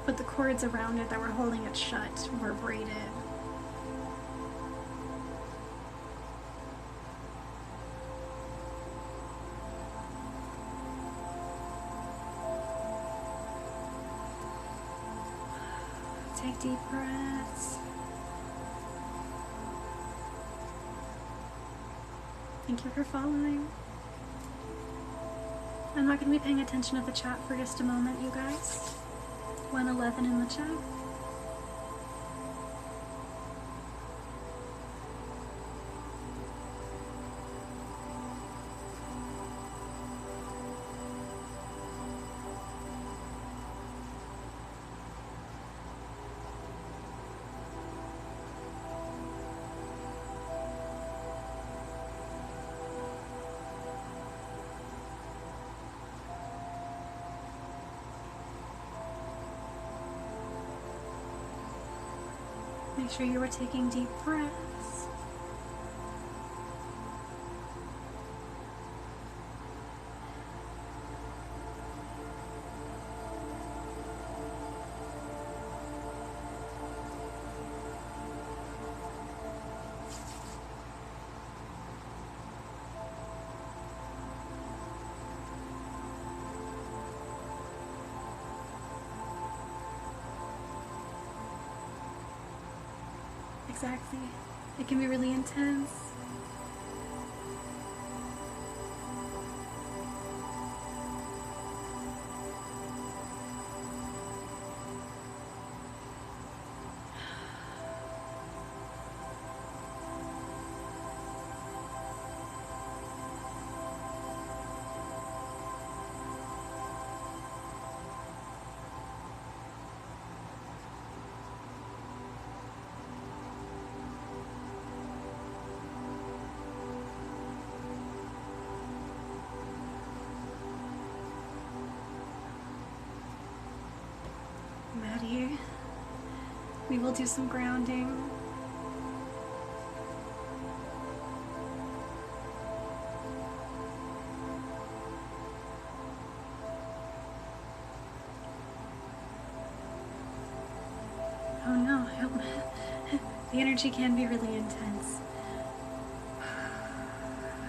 But the cords around it that were holding it shut were braided. Take deep breaths. Thank you for following. I'm not going to be paying attention to the chat for just a moment, you guys. 111 in the chat. Make sure you are taking deep breaths. Exactly. It can be really intense. Maddie, we will do some grounding. Oh no, the energy can be really intense.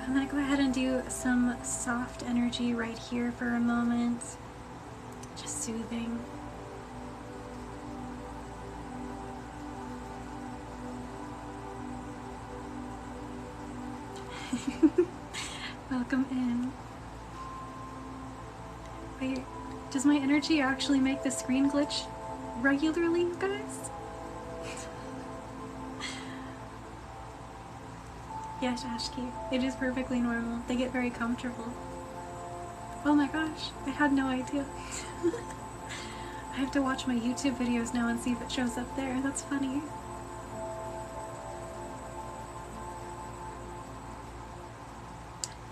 I'm gonna go ahead and do some soft energy right here for a moment. Just soothing. Welcome in. Wait, does my energy actually make the screen glitch regularly, you guys? Yes, Ashki, it is perfectly normal. They get very comfortable. Oh my gosh, I had no idea. I have to watch my YouTube videos now and see if it shows up there. That's funny.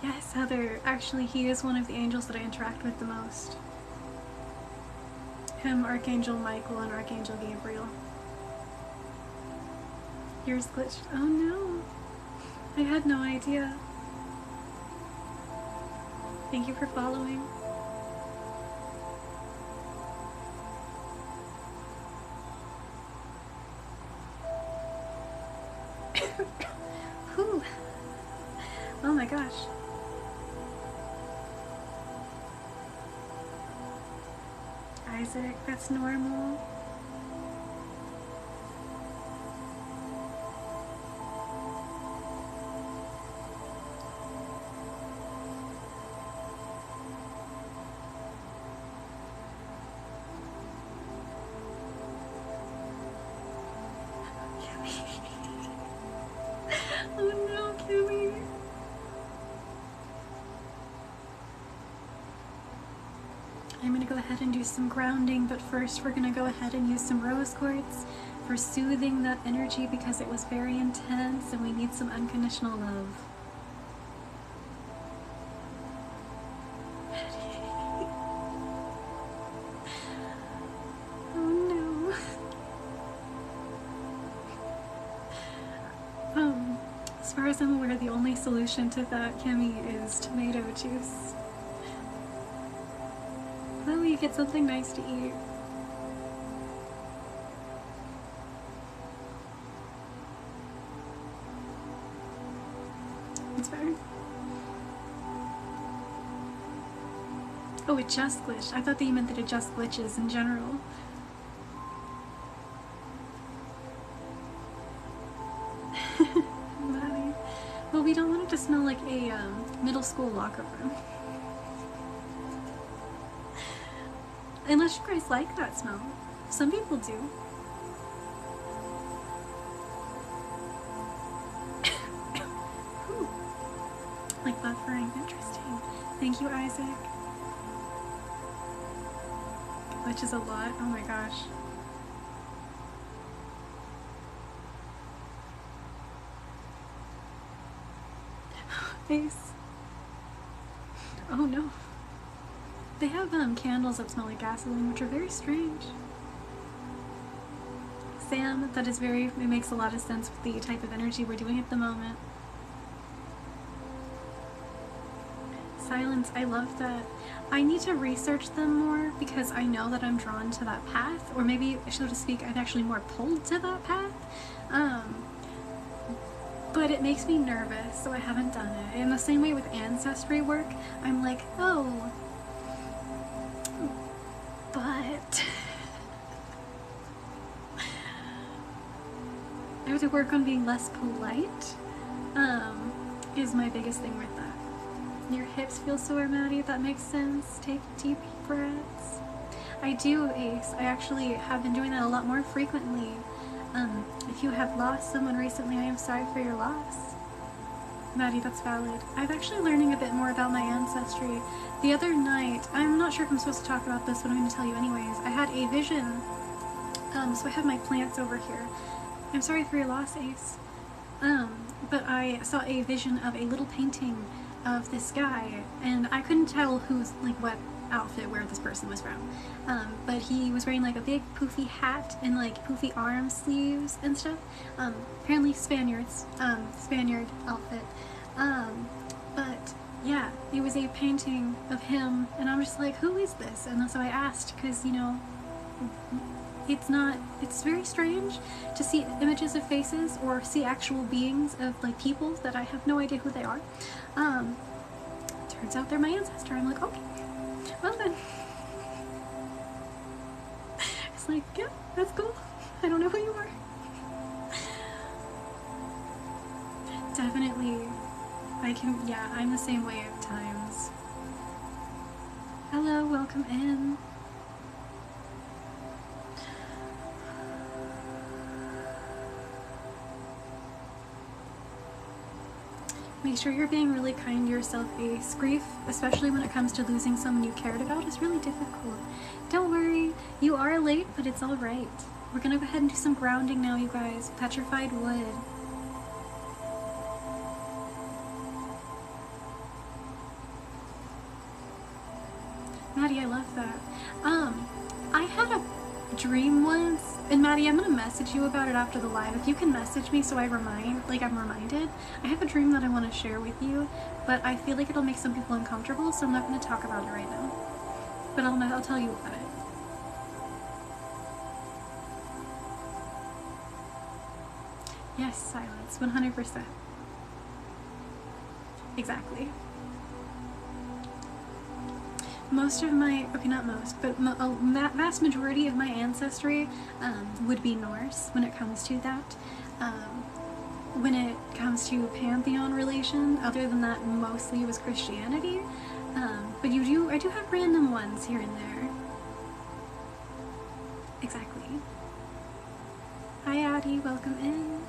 Yes, Heather. Actually, he is one of the angels that I interact with the most. Him, Archangel Michael, and Archangel Gabriel. Yours glitched. Oh no. I had no idea. Thank you for following. Whew. Oh my gosh. Isaac, that's normal. Oh no, Kimmy. I'm gonna go ahead and do some grounding, but first we're gonna go ahead and use some rose quartz for soothing that energy because it was very intense and we need some unconditional love. Oh no. As far as I'm aware, the only solution to that, Kimmy, is tomato juice. That way you get something nice to eat. It's better. Oh, it just glitched. I thought that you meant that it just glitches in general. Well, we don't want it to smell like a middle school locker room. Unless you guys like that smell. Some people do. Like buffering. Interesting. Thank you, Isaac. Glitches a lot. Oh my gosh. Face. Oh no. They have candles that smell like gasoline, which are very strange. Sam, that is very, it makes a lot of sense with the type of energy we're doing at the moment. Silence, I love that. I need to research them more because I know that I'm drawn to that path, or maybe, so to speak, I'm actually more pulled to that path. But it makes me nervous, so I haven't done it. In the same way with ancestry work, I'm like, oh, but I have to work on being less polite, is my biggest thing with that. Your hips feel sore, Maddie, if that makes sense. Take deep breaths. I do, Ace. I actually have been doing that a lot more frequently. If you have lost someone recently, I am sorry for your loss. Maddie, that's valid. I'm actually learning a bit more about my ancestry. The other night, I'm not sure if I'm supposed to talk about this, but I'm going to tell you anyways. I had a vision. So I have my plants over here. I'm sorry for your loss, Ace. But I saw a vision of a little painting of this guy, and I couldn't tell who's, like, what outfit where this person was from. But he was wearing like a big poofy hat and like poofy arm sleeves and stuff. Apparently Spaniards, Spaniard outfit. But yeah, it was a painting of him, and I'm just like, who is this? And so I asked, because, you know, it's very strange to see images of faces or see actual beings of like people that I have no idea who they are. Turns out they're my ancestor. I'm like, okay, well then. It's like, yeah, that's cool. I don't know who you are. Definitely, yeah, I'm the same way at times. Hello, welcome in. Make sure you're being really kind to yourself, Ace. Grief, especially when it comes to losing someone you cared about, is really difficult. Don't worry, you are late, but it's alright. We're gonna go ahead and do some grounding now, you guys. Petrified wood. Maddie, I love that. I had a dream was, and Maddie, I'm gonna message you about it after the live. If you can message me so I'm reminded. I have a dream that I want to share with you, but I feel like it'll make some people uncomfortable, so I'm not gonna talk about it right now. But I'll tell you about it. Yes, silence, 100%. Exactly. Most of my, okay, not most, but a vast majority of my ancestry would be Norse when it comes to that. When it comes to pantheon relation, other than that, mostly it was Christianity. But I do have random ones here and there. Exactly. Hi Addie, welcome in.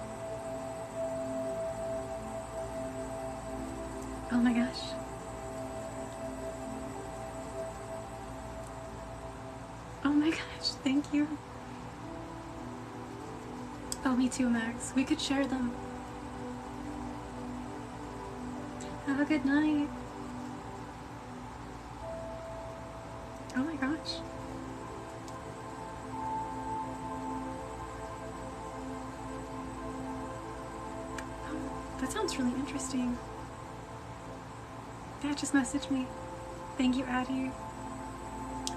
Oh my gosh. Oh my gosh, thank you. Oh, me too, Max. We could share them. Have a good night. Oh my gosh. Oh, that sounds really interesting. Yeah, just message me. Thank you, Addie.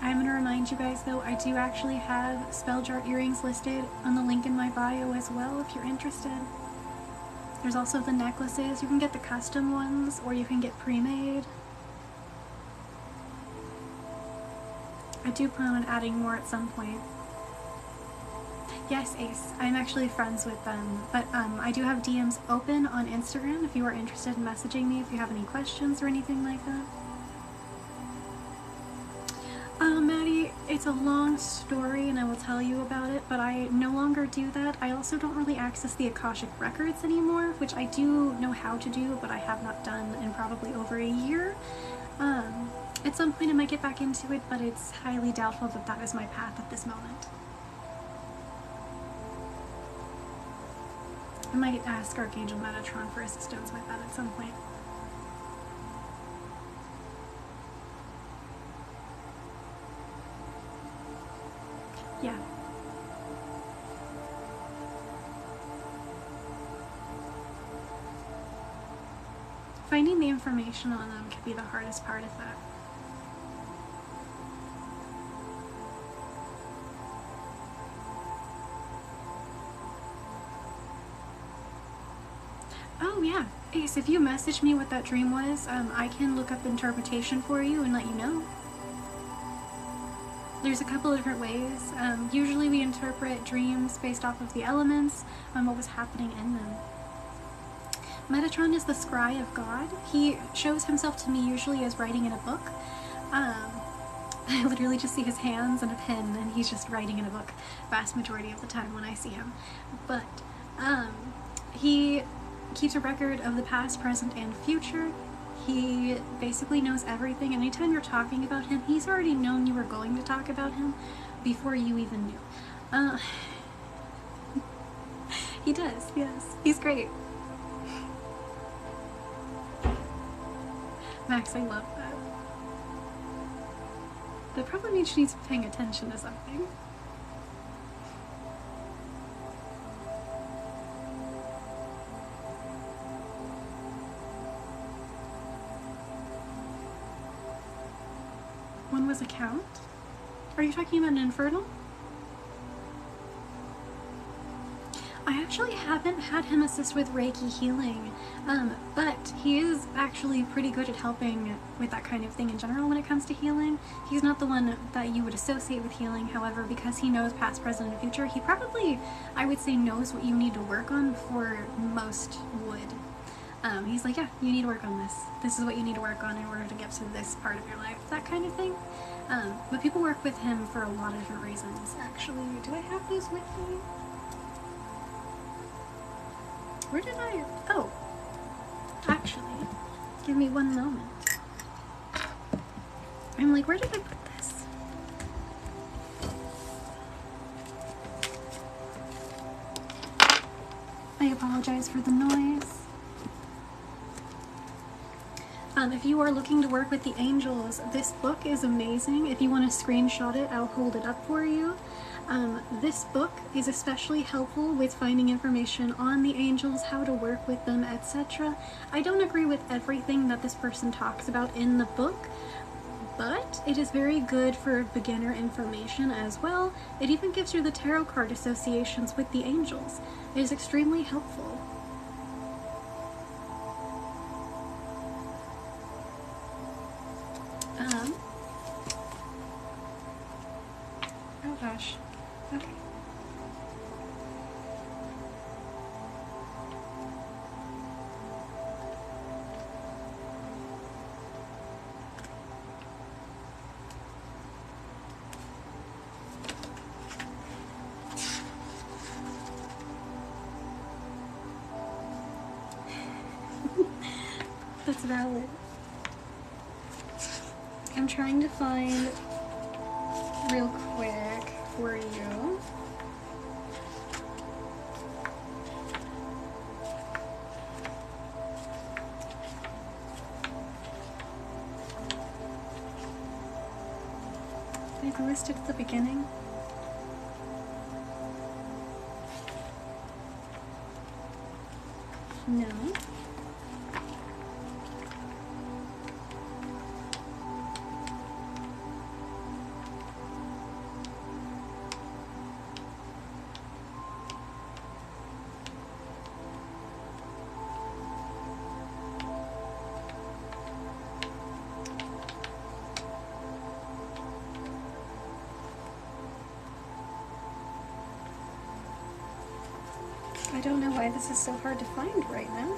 I'm going to remind you guys, though, I do actually have spell jar earrings listed on the link in my bio as well, if you're interested. There's also the necklaces. You can get the custom ones, or you can get pre-made. I do plan on adding more at some point. Yes, Ace. I'm actually friends with them, but I do have DMs open on Instagram if you are interested in messaging me, if you have any questions or anything like that. Maddie, it's a long story and I will tell you about it, but I no longer do that. I also don't really access the Akashic Records anymore, which I do know how to do, but I have not done in probably over a year. At some point I might get back into it, but it's highly doubtful that that is my path at this moment. I might ask Archangel Metatron for assistance with that at some point. Yeah. Finding the information on them can be the hardest part of that. Oh yeah, Ace, if you message me what that dream was, I can look up interpretation for you and let you know. There's a couple different ways. Usually we interpret dreams based off of the elements and what was happening in them. Metatron is the scry of God. He shows himself to me usually as writing in a book. I literally just see his hands and a pen, and he's just writing in a book vast majority of the time when I see him. But he keeps a record of the past, present, and future. He basically knows everything. Anytime you're talking about him, he's already known you were going to talk about him before you even knew. He does, yes. He's great. Max, I love that. That probably means she needs to be paying attention to something. One was a count? Are you talking about an infernal? I actually haven't had him assist with Reiki healing, but he is actually pretty good at helping with that kind of thing in general when it comes to healing. He's not the one that you would associate with healing, however, because he knows past, present, and future, he probably, I would say, knows what you need to work on before most would. He's like, yeah, you need to work on this. This is what you need to work on in order to get to this part of your life, that kind of thing. But people work with him for a lot of different reasons, actually. Do I have these with me? Where did I? Oh, actually, give me one moment. I'm like, where did I put this? I apologize for the noise. If you are looking to work with the angels, this book is amazing. If you want to screenshot it, I'll hold it up for you. This book is especially helpful with finding information on the angels, how to work with them, etc. I don't agree with everything that this person talks about in the book, but it is very good for beginner information as well. It even gives you the tarot card associations with the angels. It is extremely helpful. Oh gosh. Okay. That's valid. I'm trying to find real quick for you. I've listed at the beginning. No. I don't know why this is so hard to find right now.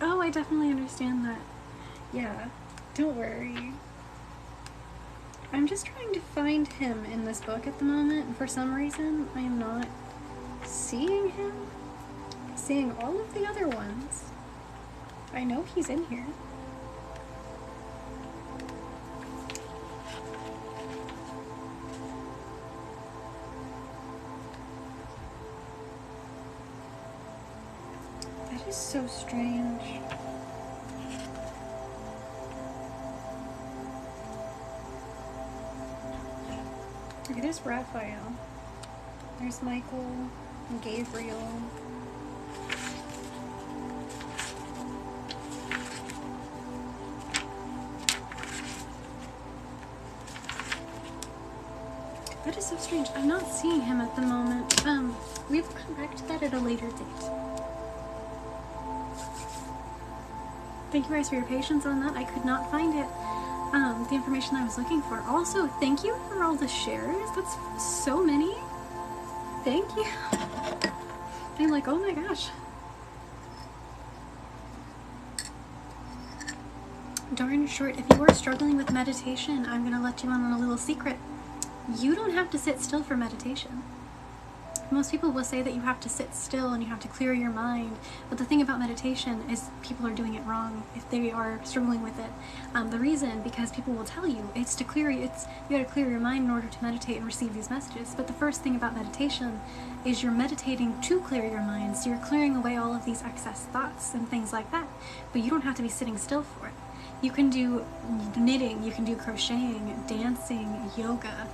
Oh, I definitely understand that. Yeah, don't worry. I'm just trying to find him in this book at the moment, and for some reason I am not seeing him. I'm seeing all of the other ones. I know he's in here. That is so strange. Okay, there's Raphael. There's Michael and Gabriel. That is so strange. I'm not seeing him at the moment. We will come back to that at a later date. Thank you guys for your patience on that. I could not find it, the information I was looking for. Also, thank you for all the shares. That's so many. Thank you. I'm like, oh my gosh. Darn short, if you are struggling with meditation, I'm gonna let you on a little secret. You don't have to sit still for meditation. Most people will say that you have to sit still and you have to clear your mind, but the thing about meditation is people are doing it wrong if they are struggling with it. The reason, because people will tell you, it's to clear you gotta clear your mind in order to meditate and receive these messages. But the first thing about meditation is you're meditating to clear your mind, so you're clearing away all of these excess thoughts and things like that. But you don't have to be sitting still for it. You can do knitting, you can do crocheting, dancing, yoga,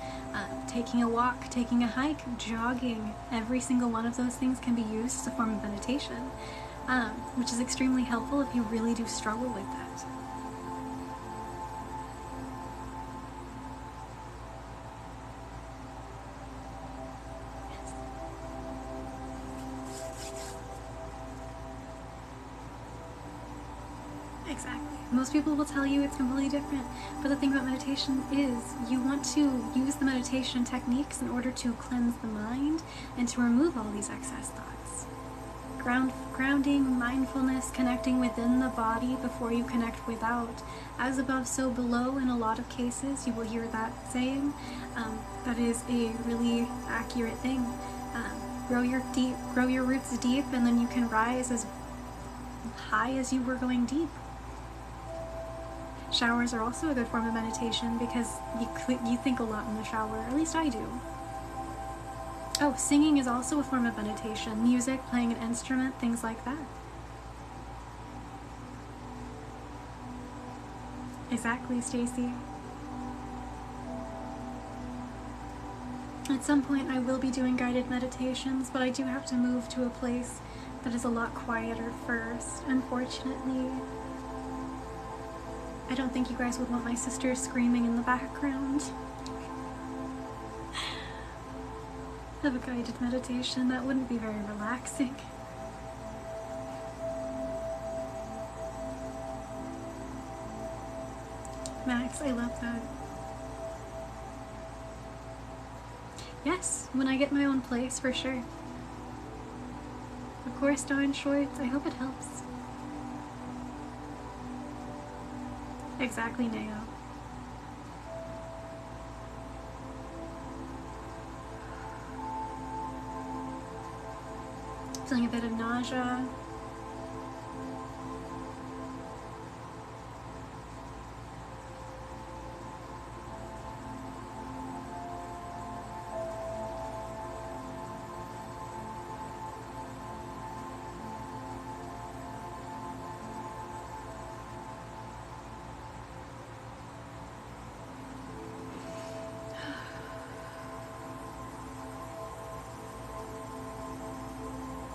taking a walk, taking a hike, jogging. Every single one of those things can be used as a form of meditation, which is extremely helpful if you really do struggle with that. Exactly. Most people will tell you it's completely different, but the thing about meditation is you want to use the meditation techniques in order to cleanse the mind and to remove all these excess thoughts. Grounding, mindfulness, connecting within the body before you connect without. As above, so below in a lot of cases. You will hear that saying. That is a really accurate thing. Grow your roots deep, and then you can rise as high as you were going deep. Showers are also a good form of meditation because you think a lot in the shower, at least I do. Oh, singing is also a form of meditation. Music, playing an instrument, things like that. Exactly, Stacy. At some point I will be doing guided meditations, but I do have to move to a place that is a lot quieter first, unfortunately. I don't think you guys would want my sister screaming in the background of a guided meditation. That wouldn't be very relaxing. Max, I love that. Yes, when I get my own place, for sure. Of course, Dawn Shorts, I hope it helps. Exactly, Neo. Feeling a bit of nausea.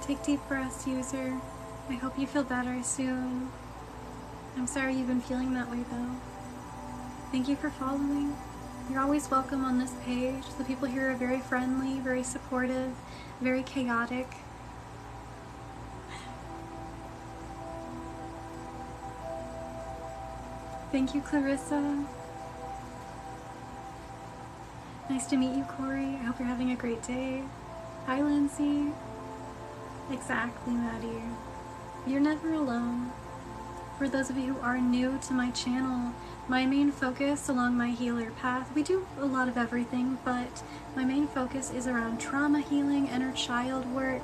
Take deep breaths, user. I hope you feel better soon. I'm sorry you've been feeling that way though. Thank you for following. You're always welcome on this page. The people here are very friendly, very supportive, very chaotic. Thank you, Clarissa. Nice to meet you, Corey. I hope you're having a great day. Hi, Lindsay. Exactly, Maddie. You're never alone. For those of you who are new to my channel, my main focus along my healer path, we do a lot of everything, but my main focus is around trauma healing, inner child work,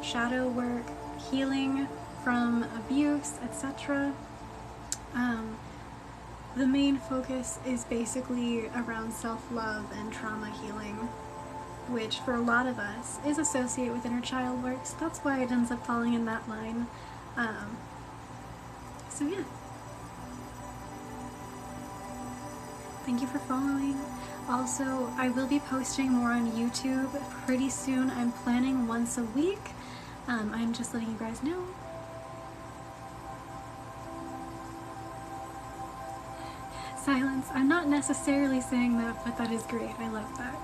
shadow work, healing from abuse, etc. The main focus is basically around self-love and trauma healing, which for a lot of us is associated with inner child work, so that's why it ends up falling in that line. So yeah. Thank you for following. Also, I will be posting more on YouTube pretty soon. I'm planning once a week. I'm just letting you guys know. Silence. I'm not necessarily saying that, but that is great. I love that.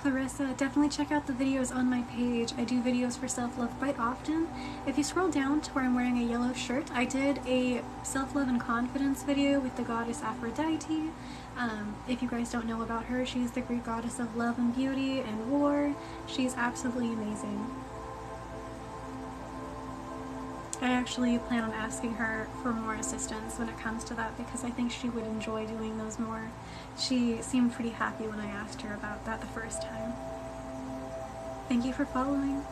Clarissa, definitely check out the videos on my page. I do videos for self-love quite often. If you scroll down to where I'm wearing a yellow shirt, I did a self-love and confidence video with the goddess Aphrodite. If you guys don't know about her, she's the Greek goddess of love and beauty and war. She's absolutely amazing. I actually plan on asking her for more assistance when it comes to that because I think she would enjoy doing those more. She seemed pretty happy when I asked her about that the first time. Thank you for following.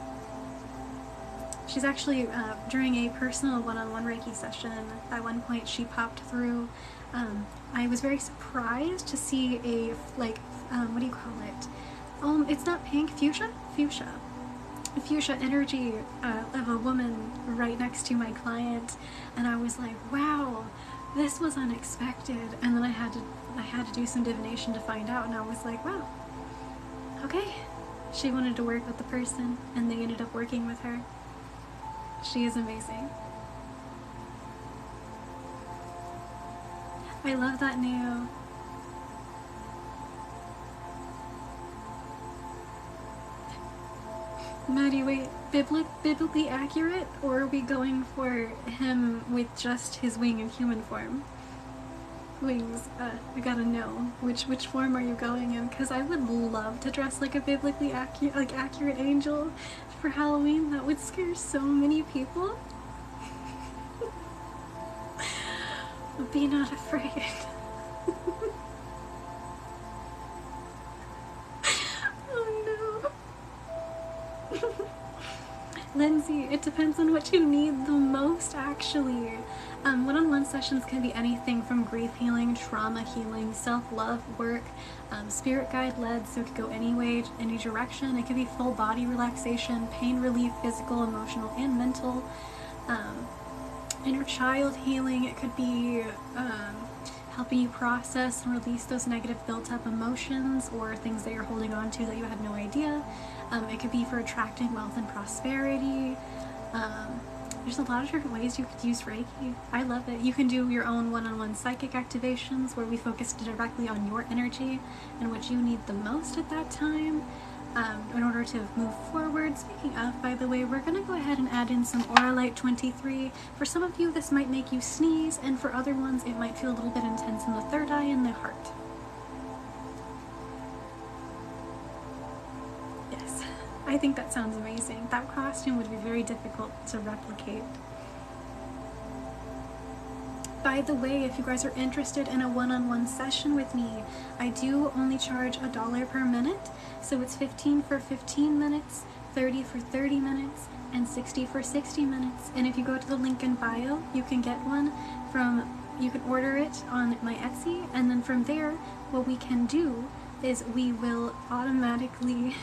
She's actually, during a personal one-on-one Reiki session, at one point she popped through. I was very surprised to see a, what do you call it? It's not pink, fuchsia? Fuchsia energy of a woman right next to my client, and I was like, wow, this was unexpected. And then I had to do some divination to find out, and I was like, wow, okay. She wanted to work with the person, and they ended up working with her. She is amazing. I love that, Neo. Maddie, wait, biblically accurate, or are we going for him with just his wing in human form? Wings, I gotta know, which form are you going in? Because I would love to dress like a biblically accurate angel for Halloween. That would scare so many people. Be not afraid. Lindsay, it depends on what you need the most, actually. One-on-one sessions can be anything from grief healing, trauma healing, self-love work, spirit guide led, so it could go any way, any direction. It could be full body relaxation, pain relief, physical, emotional, and mental. Inner child healing. It could be helping you process and release those negative built-up emotions or things that you're holding on to that you had no idea. It could be for attracting wealth and prosperity. There's a lot of different ways you could use Reiki. I love it. You can do your own one-on-one psychic activations where we focus directly on your energy and what you need the most at that time in order to move forward. Speaking of, by the way, we're going to go ahead and add in some Aura Light 23. For some of you, this might make you sneeze, and for other ones, it might feel a little bit intense in the third eye and the heart. Yes, I think that sounds amazing. That costume would be very difficult to replicate. By the way, if you guys are interested in a one-on-one session with me, I do only charge $1 per minute, so it's $15 for 15 minutes, $30 for 30 minutes, and $60 for 60 minutes. And if you go to the link in bio, you can get one you can order it on my Etsy, and then from there, what we can do is we will automatically,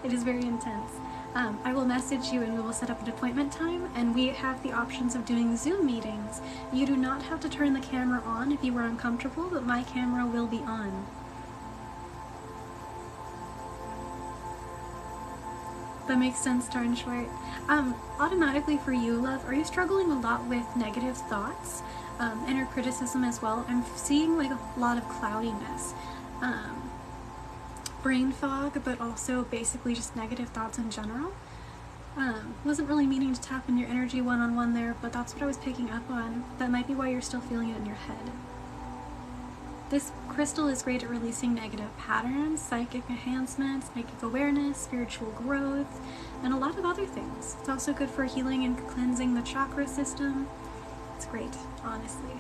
it is very intense. I will message you and we will set up an appointment time, and we have the options of doing Zoom meetings. You do not have to turn the camera on if you are uncomfortable, but my camera will be on. That makes sense, darn short. Automatically for you, love, are you struggling a lot with negative thoughts, inner criticism as well? I'm seeing like a lot of cloudiness. Brain fog, but also basically just negative thoughts in general. Wasn't really meaning to tap in your energy one-on-one there, but that's what I was picking up on. That might be why you're still feeling it in your head. This crystal is great at releasing negative patterns, psychic enhancement, psychic awareness, spiritual growth, and a lot of other things. It's also good for healing and cleansing the chakra system. It's great, honestly.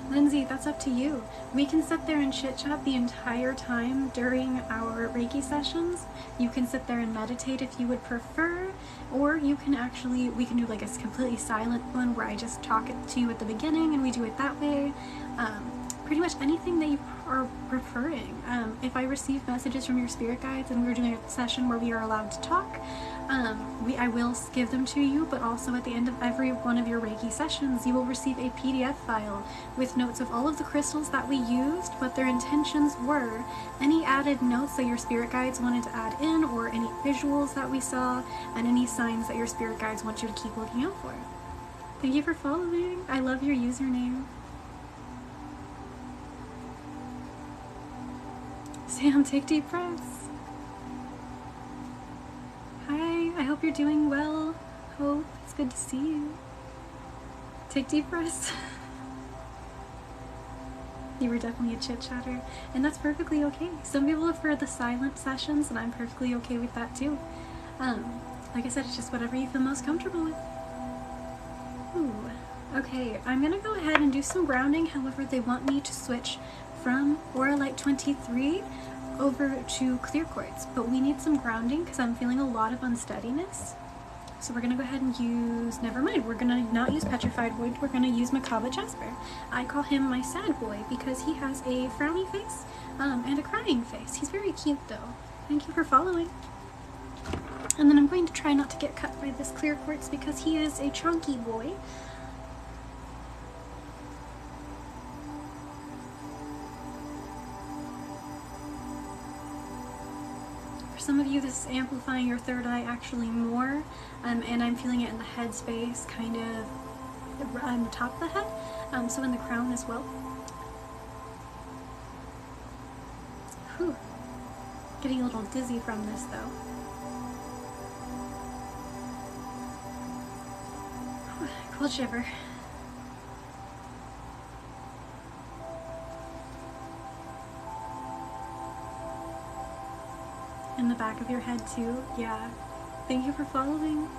Lindsay, that's up to you. We can sit there and chit-chat the entire time during our Reiki sessions. You can sit there and meditate if you would prefer, or you can actually, we can do like a completely silent one where I just talk it to you at the beginning and we do it that way. Pretty much anything that you are preferring. If I receive messages from your spirit guides and we're doing a session where we are allowed to talk, I will give them to you, but also at the end of every one of your Reiki sessions, you will receive a PDF file with notes of all of the crystals that we used, what their intentions were, any added notes that your spirit guides wanted to add in, or any visuals that we saw, and any signs that your spirit guides want you to keep looking out for. Thank you for following. I love your username. Sam, take deep breaths. Hi, I hope you're doing well. Hope, it's good to see you. Take deep breaths. You were definitely a chit-chatter, and that's perfectly okay. Some people prefer the silent sessions, and I'm perfectly okay with that too. Like I said, it's just whatever you feel most comfortable with. Ooh. Okay, I'm gonna go ahead and do some grounding. However, they want me to switch from Aura Light 23 over to clear quartz, but we need some grounding because I'm feeling a lot of unsteadiness. So we're gonna go ahead and use, never mind, we're gonna not use petrified wood, we're gonna use macabre jasper. I call him my sad boy because he has a frowny face and a crying face. He's very cute though. Thank you for following. And then I'm going to try not to get cut by this clear quartz because he is a chunky boy. Some of you, this is amplifying your third eye actually more, and I'm feeling it in the head space, kind of on the top of the head, so in the crown as well. Whew. Getting a little dizzy from this though. Whew. Cold shiver. In the back of your head too, yeah. Thank you for following.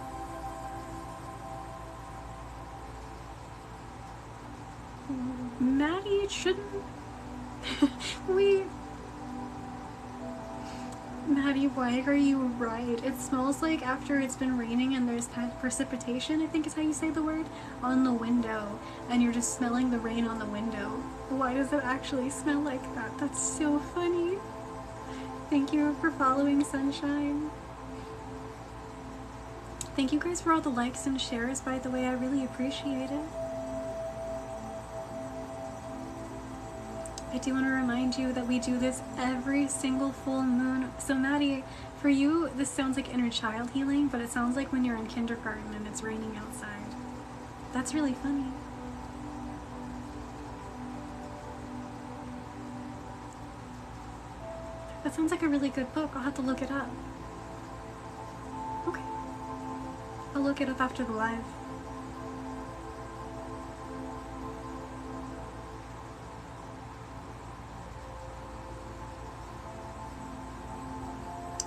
Maddie, it shouldn't Wait. Maddie, why are you right? It smells like after it's been raining and there's precipitation, I think is how you say the word, on the window, and you're just smelling the rain on the window. Why does it actually smell like that? That's so funny. Thank you for following, Sunshine. Thank you guys for all the likes and shares, by the way. I really appreciate it. I do want to remind you that we do this every single full moon. So Maddie, for you, this sounds like inner child healing, but it sounds like when you're in kindergarten and it's raining outside. That's really funny. That sounds like a really good book. I'll have to look it up. Okay. I'll look it up after the live.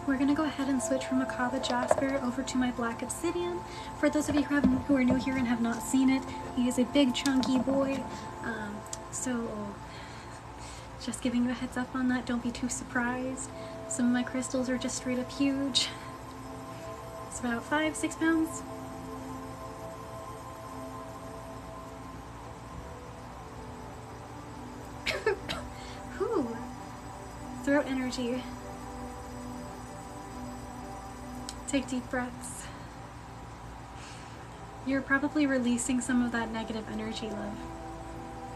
We're going to go ahead and switch from Macabre Jasper over to my Black Obsidian. For those of you who are new here and have not seen it, he is a big chunky boy. So just giving you a heads up on that, don't be too surprised. Some of my crystals are just straight up huge. It's about 5-6 pounds. Whew. Throat energy. Take deep breaths. You're probably releasing some of that negative energy, love.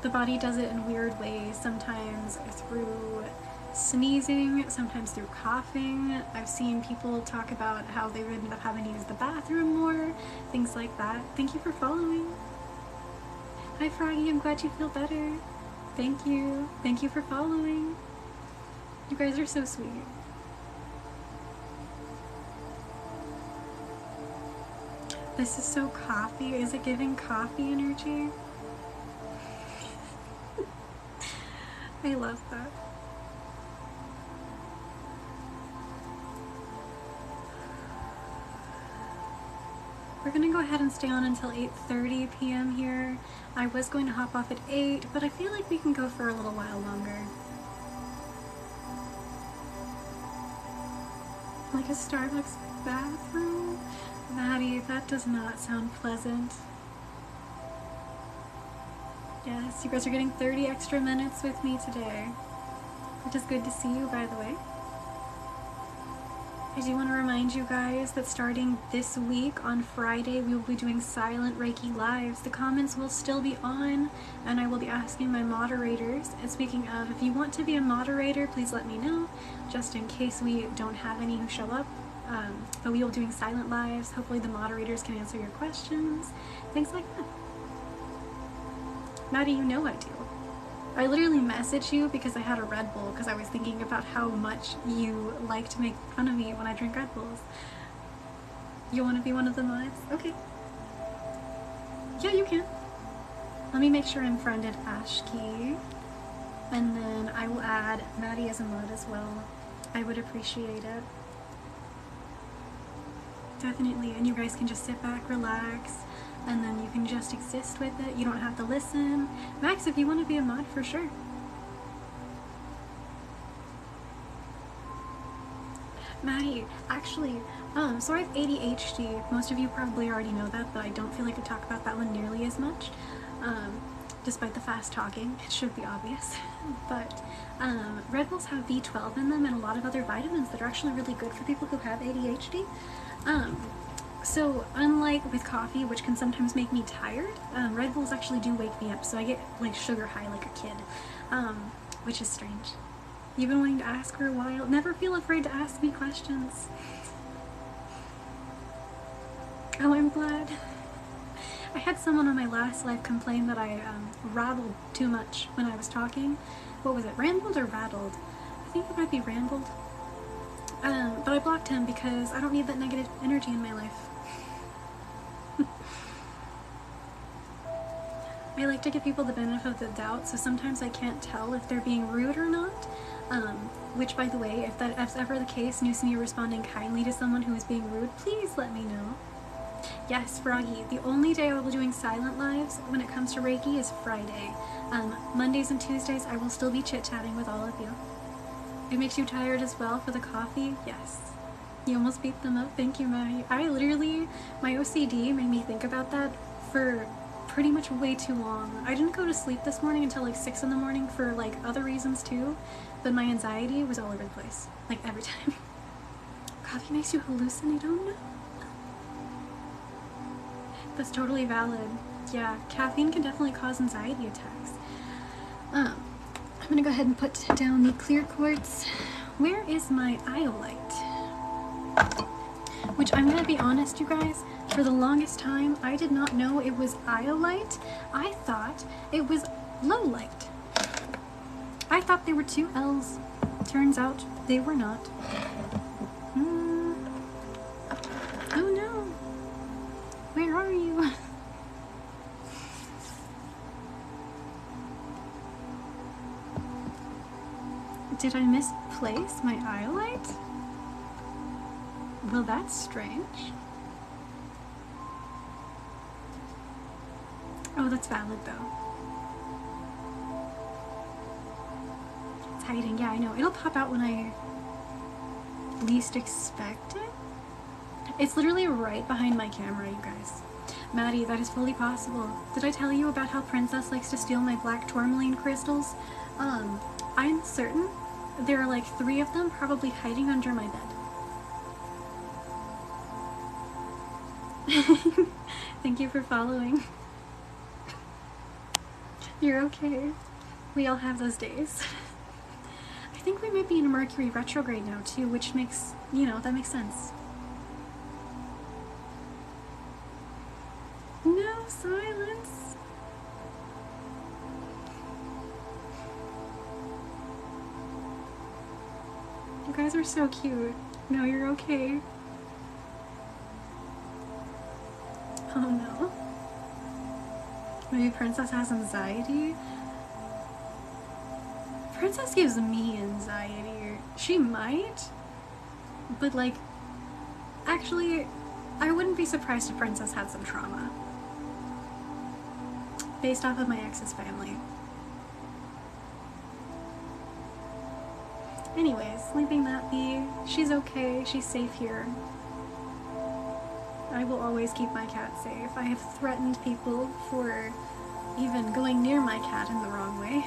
The body does it in weird ways, sometimes through sneezing, sometimes through coughing. I've seen people talk about how they ended up having to use the bathroom more, things like that. Thank you for following. Hi Froggy, I'm glad you feel better. Thank you. Thank you for following. You guys are so sweet. This is so coffee. Is it giving coffee energy? I love that. We're gonna go ahead and stay on until 8:30 p.m. here. I was going to hop off at 8, but I feel like we can go for a little while longer. Like a Starbucks bathroom? Maddie, that does not sound pleasant. Yes, you guys are getting 30 extra minutes with me today, which is good to see you, by the way. I do want to remind you guys that starting this week on Friday, we will be doing silent Reiki lives. The comments will still be on, and I will be asking my moderators. And speaking of, if you want to be a moderator, please let me know, just in case we don't have any who show up. But we will be doing silent lives. Hopefully the moderators can answer your questions, things like that. Maddie, you know I do. I literally messaged you because I had a Red Bull because I was thinking about how much you like to make fun of me when I drink Red Bulls. You want to be one of the mods? Okay. Yeah, you can. Let me make sure I'm friended Ashki. And then I will add Maddie as a mod as well. I would appreciate it. Definitely. And you guys can just sit back, relax, and then you can just exist with it. You don't have to listen. Max, if you want to be a mod, for sure. Maddie, actually, so I have ADHD. Most of you probably already know that, but I don't feel like I talk about that one nearly as much. Despite the fast talking, it should be obvious. But Red Bulls have B12 in them and a lot of other vitamins that are actually really good for people who have ADHD. So unlike with coffee, which can sometimes make me tired, Red Bulls actually do wake me up, so I get like sugar high like a kid, which is strange. You've been wanting to ask for a while. Never feel afraid to ask me questions. Oh, I'm glad. I had someone on my last live complain that I rattled too much when I was talking. What was it, rambled or rattled? I think it might be rambled. But I blocked him because I don't need that negative energy in my life. I like to give people the benefit of the doubt, so sometimes I can't tell if they're being rude or not. Which, by the way, if that's ever the case and you see me responding kindly to someone who is being rude, please let me know. Yes, Froggy. The only day I will be doing silent lives when it comes to Reiki is Friday. Mondays and Tuesdays I will still be chit-chatting with all of you. It makes you tired as well for the coffee? Yes. You almost beat them up. Thank you, Maddie. I literally, my OCD made me think about that for pretty much way too long. I didn't go to sleep this morning until like 6 in the morning for like other reasons too, but my anxiety was all over the place, like every time. Coffee makes you hallucinate? Oh no. That's totally valid. Yeah, caffeine can definitely cause anxiety attacks. I'm gonna go ahead and put down the clear quartz. Where is my iolite? Which I'm gonna be honest, you guys, for the longest time, I did not know it was iolite. I thought it was low light. I thought there were 2 L's. Turns out they were not. Oh no. Where are you? Did I misplace my iolite? Well, that's strange. Oh, that's valid though. It's hiding, yeah, I know. It'll pop out when I least expect it. It's literally right behind my camera, you guys. Maddie, that is fully possible. Did I tell you about how Princess likes to steal my black tourmaline crystals? I'm certain there are like 3 of them probably hiding under my bed. Thank you for following. You're okay. We all have those days. I think we might be in a Mercury retrograde now too, which makes, you know, that makes sense. No silence. You guys are so cute. No, you're okay. Oh no. Maybe Princess has anxiety? Princess gives me anxiety. She might, but like, actually, I wouldn't be surprised if Princess had some trauma. Based off of my ex's family. Anyways, leaving that be. She's okay. She's safe here. I will always keep my cat safe. I have threatened people for even going near my cat in the wrong way.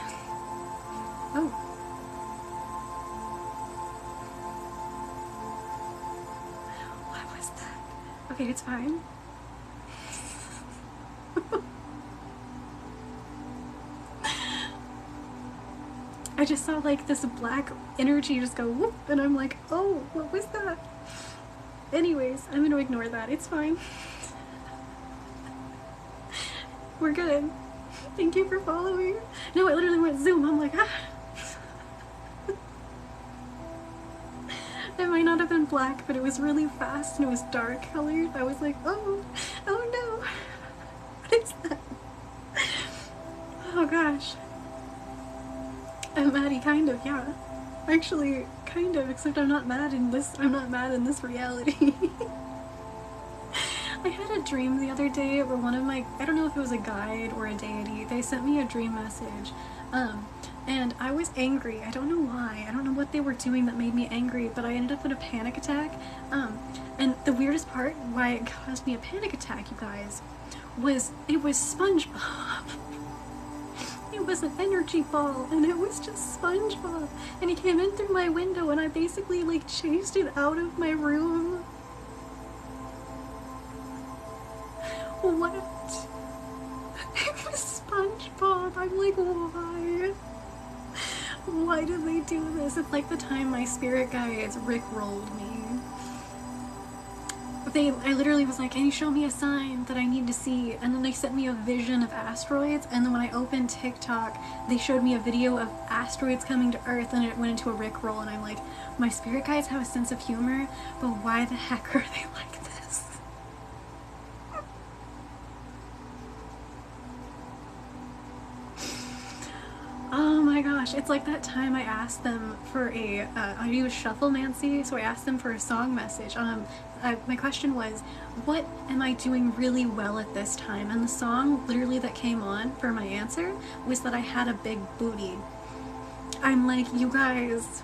Oh. What was that? Okay, it's fine. I just saw like this black energy just go whoop, and I'm like, oh, what was that? Anyways, I'm gonna ignore that. It's fine. We're good. Thank you for following. No, I literally went zoom. I'm like, ah. It might not have been black, but it was really fast and it was dark colored. I was like, oh no. What is that? Oh gosh. I'm Maddie, kind of, yeah. Actually, kind of, except I'm not mad in this reality. I had a dream the other day where one of my, I don't know if it was a guide or a deity, they sent me a dream message, and I was angry. I don't know why. I don't know what they were doing that made me angry, but I ended up in a panic attack, and the weirdest part, why it caused me a panic attack, you guys, was it was SpongeBob. It was an energy ball, and it was just SpongeBob, and he came in through my window, and I basically like chased it out of my room. What? It was SpongeBob. I'm like, why? Why did they do this? It's like the time my spirit guides rickrolled me. I literally was like, can you show me a sign that I need to see? And then they sent me a vision of asteroids, and then when I opened TikTok, they showed me a video of asteroids coming to Earth, and it went into a rickroll, and I'm like, my spirit guides have a sense of humor, but why the heck are they like this? Oh my gosh. gosh, it's like that time I asked them for I do shufflemancy, so I asked them for a song message. My question was, what am I doing really well at this time? And the song literally that came on for my answer was that I had a big booty. I'm like, you guys,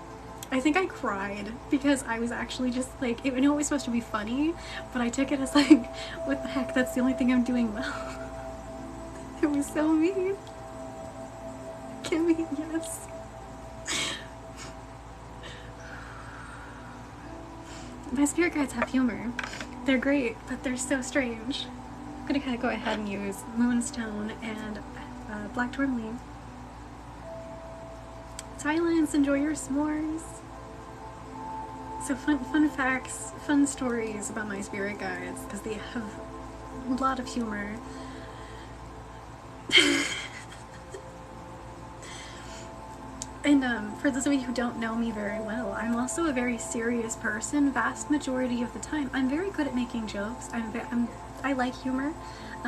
I think I cried because I was actually just like, I know it was supposed to be funny, but I took it as like, what the heck, that's the only thing I'm doing well. It was so mean. Kimmy, yes. My spirit guides have humor. They're great, but they're so strange. I'm gonna kind of go ahead and use Moonstone and Black Tourmaline. Silence, enjoy your s'mores. So fun facts, fun stories about my spirit guides, because they have a lot of humor. And for those of you who don't know me very well, I'm also a very serious person vast majority of the time. I'm very good at making jokes. I like humor.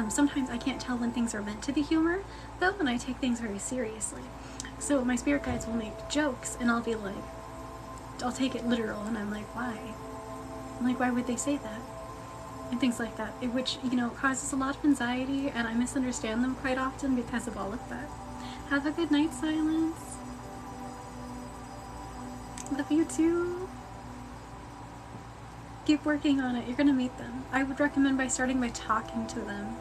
Sometimes I can't tell when things are meant to be humor, though, and I take things very seriously. So my spirit guides will make jokes, and I'll be like, I'll take it literal, and I'm like, why? I'm like, why would they say that? And things like that, which, you know, causes a lot of anxiety, and I misunderstand them quite often because of all of that. Have a good night, Silence. Love you too. Keep working on it. You're gonna meet them. I would recommend starting by talking to them,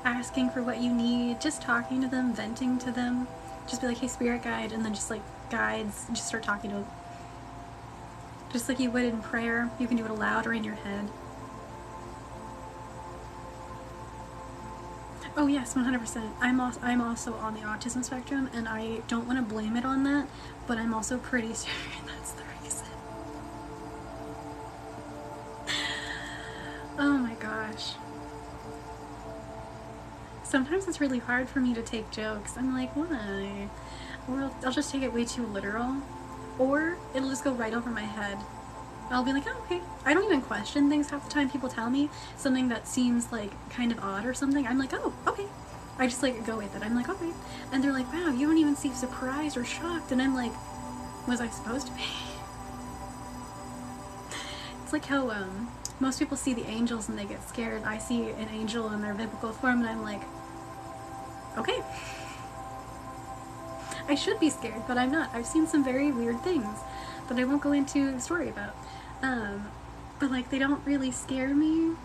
asking for what you need, just talking to them, venting to them. Just be like, hey, spirit guide, and then just like guides, just start talking to them. Just like you would in prayer. You can do it aloud or in your head. Oh yes, 100%. I'm also on the autism spectrum, and I don't want to blame it on that, but I'm also pretty sure that's the reason. Oh my gosh. Sometimes it's really hard for me to take jokes. I'm like, why? Or I'll just take it way too literal, or it'll just go right over my head. I'll be like, oh, okay. I don't even question things half the time. People tell me something that seems like kind of odd or something. I'm like, oh, okay. I just like go with it. I'm like, okay. And they're like, wow, you don't even seem surprised or shocked. And I'm like, was I supposed to be? It's like how most people see the angels and they get scared. I see an angel in their biblical form and I'm like, okay. I should be scared, but I'm not. I've seen some very weird things that I won't go into the story about. But like, they don't really scare me.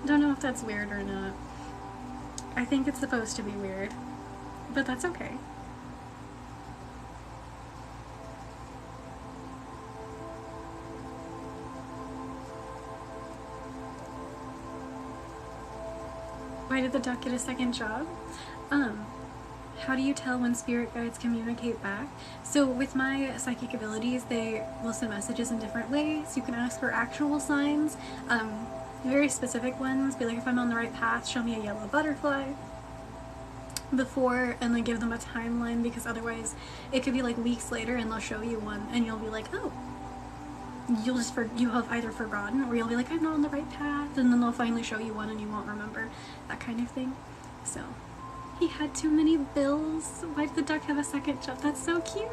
Don't know if that's weird or not. I think it's supposed to be weird, but that's okay. Why did the duck get a second job? How do you tell when spirit guides communicate back? So with my psychic abilities, they will send messages in different ways. You can ask for actual signs, very specific ones. Be like, if I'm on the right path, show me a yellow butterfly before, and then give them a timeline, because otherwise it could be like weeks later and they'll show you one and you'll be like, oh, you have either forgotten, or you'll be like, I'm not on the right path, and then they'll finally show you one and you won't remember, that kind of thing. So he had too many bills. Why did the duck have a second job? That's so cute.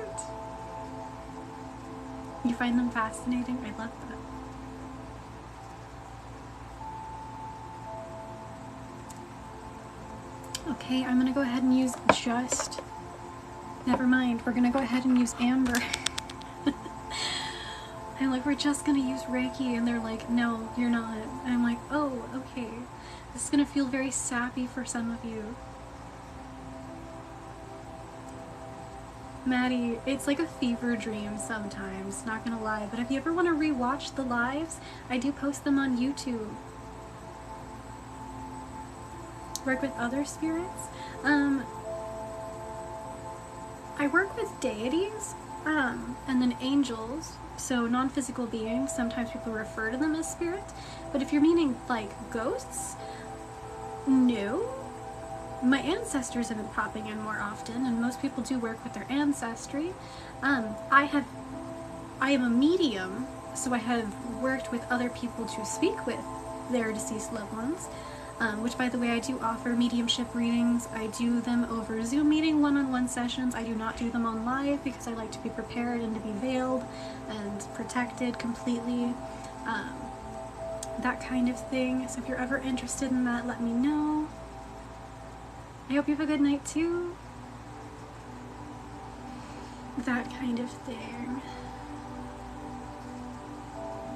You find them fascinating? I love that. Okay, I'm gonna go ahead and use never mind, we're gonna go ahead and use Amber. I'm like, we're just gonna use Reiki, and they're like, no, you're not. And I'm like, oh, okay. This is gonna feel very sappy for some of you. Maddie, it's like a fever dream sometimes, not gonna lie, but if you ever want to rewatch the lives, I do post them on YouTube. Work with other spirits? I work with deities, and then angels, so non-physical beings. Sometimes people refer to them as spirit, but if you're meaning like ghosts, no. My ancestors have been popping in more often, and most people do work with their ancestry. I am a medium, so I have worked with other people to speak with their deceased loved ones. which, by the way, I do offer mediumship readings. I do them over Zoom meeting, one-on-one sessions. I do not do them on live because I like to be prepared and to be veiled and protected completely. That kind of thing. So if you're ever interested in that, let me know. I hope you have a good night too. That kind of thing.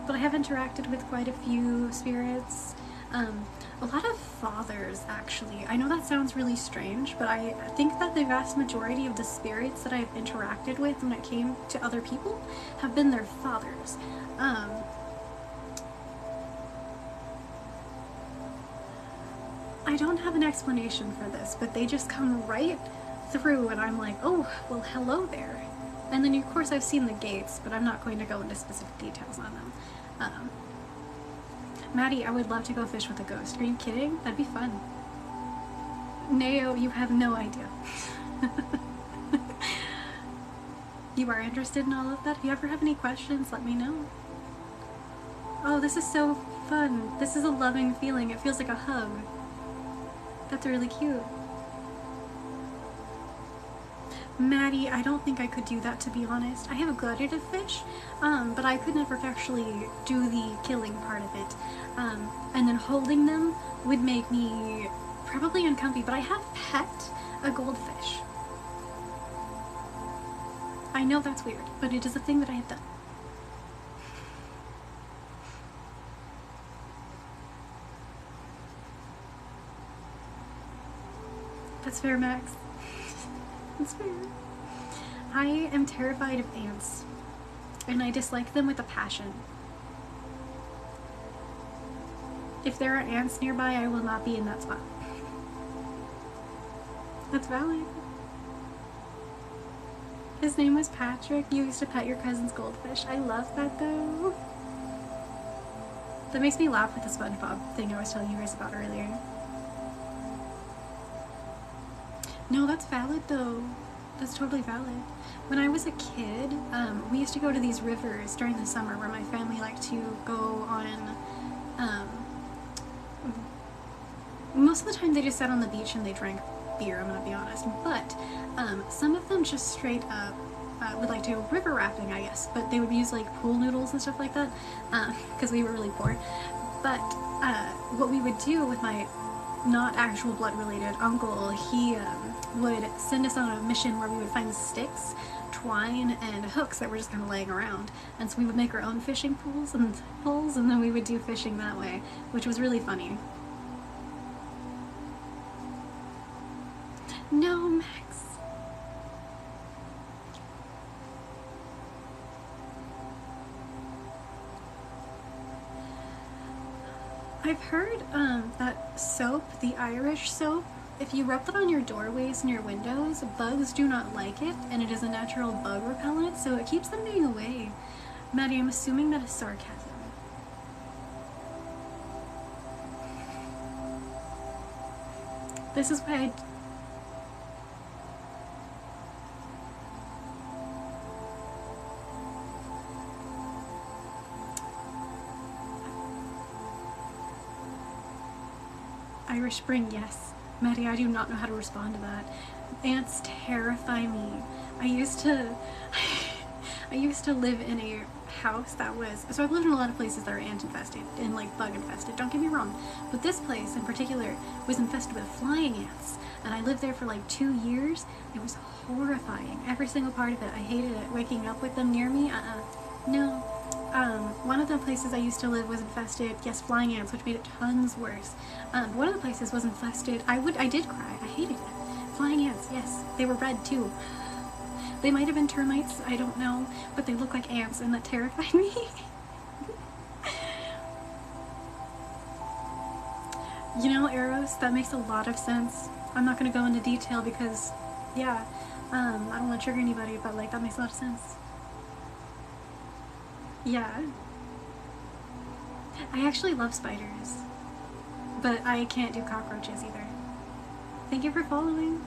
But I have interacted with quite a few spirits. A lot of fathers, actually. I know that sounds really strange, but I think that the vast majority of the spirits that I've interacted with when it came to other people have been their fathers. I don't have an explanation for this, but they just come right through and I'm like, oh, well, hello there. And then, of course, I've seen the gates, but I'm not going to go into specific details on them. Maddie, I would love to go fish with a ghost. Are you kidding? That'd be fun. Nao, you have no idea. You are interested in all of that? If you ever have any questions, let me know. Oh, this is so fun. This is a loving feeling. It feels like a hug. That's really cute. Maddie, I don't think I could do that, to be honest. I have a gladiator fish, but I could never actually do the killing part of it. And then holding them would make me probably uncomfy, but I have pet a goldfish. I know that's weird, but it is a thing that I have done. That's fair, Max. That's fair. I am terrified of ants, and I dislike them with a passion. If there are ants nearby, I will not be in that spot. That's valid. His name was Patrick. You used to pet your cousin's goldfish. I love that, though. That makes me laugh with the SpongeBob thing I was telling you guys about earlier. No, that's valid, though. That's totally valid. When I was a kid, we used to go to these rivers during the summer where my family liked to go on. Most of the time they just sat on the beach and they drank beer, I'm gonna be honest. But some of them just straight up would like to go river rafting, I guess. But they would use like pool noodles and stuff like that because we were really poor. But what we would do with my not actual blood related uncle, he would send us on a mission where we would find sticks, twine, and hooks that were just kind of laying around. And so we would make our own fishing pools and poles, and then we would do fishing that way, which was really funny. No, Max. I've heard that soap, the Irish soap, if you rub that on your doorways and your windows, bugs do not like it, and it is a natural bug repellent, so it keeps them being away. Maddie, I'm assuming that is sarcasm. This is why Irish Spring, yes. Maddie, I do not know how to respond to that. Ants terrify me. I used to live in a house that was, so I've lived in a lot of places that are ant infested and like bug infested, don't get me wrong, but this place in particular was infested with flying ants, and I lived there for like 2 years. It was horrifying, every single part of it. I hated it. Waking up with them near me, no. One of the places I used to live was infested, yes, flying ants, which made it tons worse. One of the places was infested, I did cry, I hated it. Flying ants, yes, they were red too. They might have been termites, I don't know, but they look like ants, and that terrified me. You know, Eros, that makes a lot of sense. I'm not going to go into detail because, yeah, I don't want to trigger anybody, but like, that makes a lot of sense. Yeah. I actually love spiders, but I can't do cockroaches either. Thank you for following.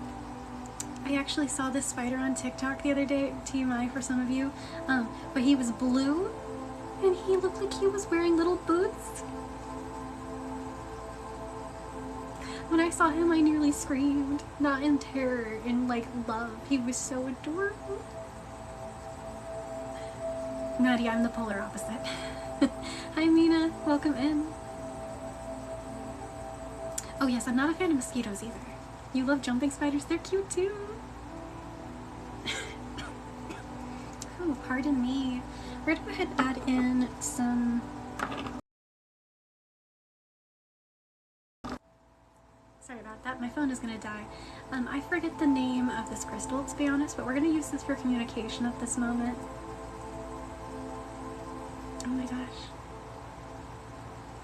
I actually saw this spider on TikTok the other day, TMI for some of you, but he was blue, and he looked like he was wearing little boots. When I saw him, I nearly screamed. Not in terror, in like love. He was so adorable. Maddie, I'm the polar opposite. Hi Mina, welcome in. Oh yes, I'm not a fan of mosquitoes either. You love jumping spiders? They're cute too. Oh, pardon me. We're gonna go ahead and add in some... Sorry about that, my phone is gonna die. I forget the name of this crystal, to be honest, but we're gonna use this for communication at this moment. Oh my gosh.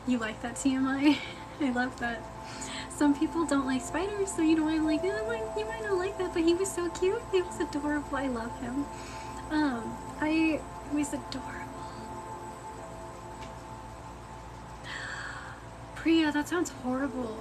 You like that TMI? I love that. Some people don't like spiders, so you know, I'm like, oh, you might not like that, but he was so cute. He was adorable. I love him. He was adorable. Priya, that sounds horrible.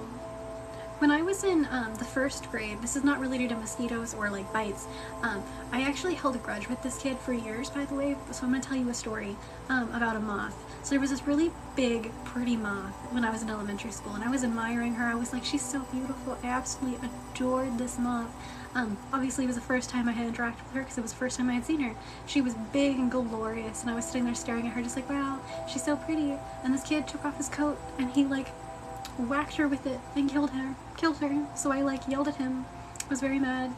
When I was in the first grade, this is not related to mosquitoes or like bites, I actually held a grudge with this kid for years, by the way, so I'm going to tell you a story about a moth. So there was this really big, pretty moth when I was in elementary school, and I was admiring her. I was like, she's so beautiful. I absolutely adored this moth. Obviously it was the first time I had interacted with her because it was the first time I had seen her. She was big and glorious, and I was sitting there staring at her just like, wow, she's so pretty. And this kid took off his coat and he like whacked her with it and killed her. So I like yelled at him. I was very mad.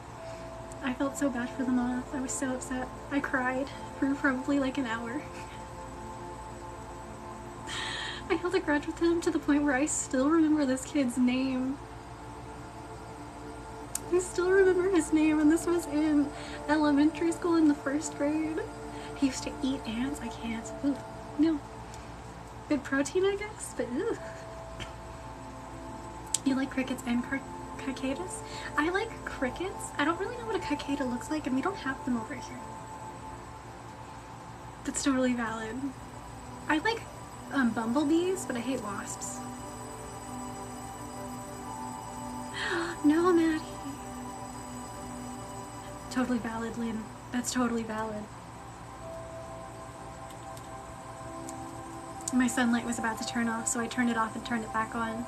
I felt so bad for the moth. I was so upset. I cried for probably like an hour. I held a grudge with him to the point where I still remember this kid's name. I still remember his name, and this was in elementary school in the first grade. He used to eat ants. I can't. Ooh, no. Good protein, I guess, but ugh. You like crickets and cicadas? I like crickets. I don't really know what a cicada looks like, and we don't have them over here. That's totally valid. I like bumblebees, but I hate wasps. No, Maddie. Totally valid, Lynn. That's totally valid. My sunlight was about to turn off, so I turned it off and turned it back on.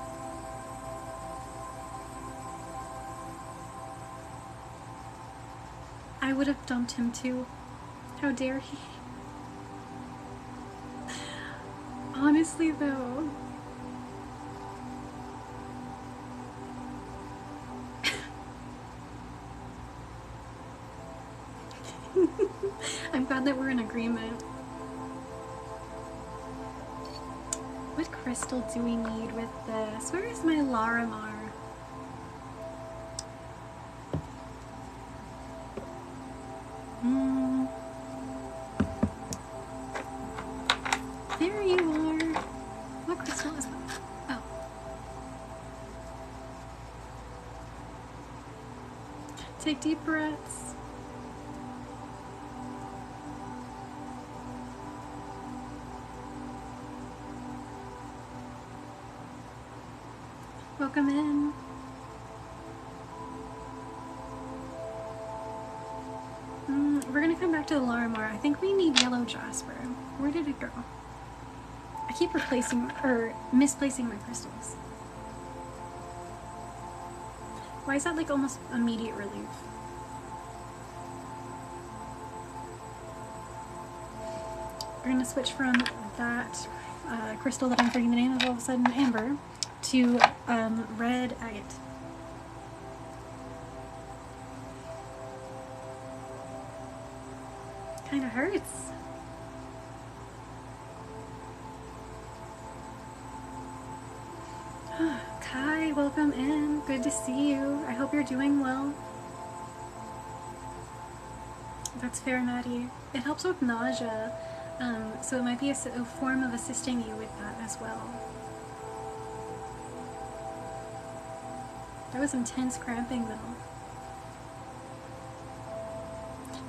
I would have dumped him too. How dare he? Honestly though. I'm glad that we're in agreement. What crystal do we need with this? Where is my Larimar? There you are. What crystal is that? Oh. Take deep breaths. Welcome in. We're gonna come back to the Larimar. I think we need yellow jasper. Where did it go? I keep replacing or misplacing my crystals. Why is that like almost immediate relief? We're gonna switch from that crystal that I'm forgetting the name of all of a sudden, amber, to red agate. Kinda hurts. Kai, welcome in. Good to see you. I hope you're doing well. That's fair, Maddie. It helps with nausea, so it might be a form of assisting you with that as well. That was intense cramping though.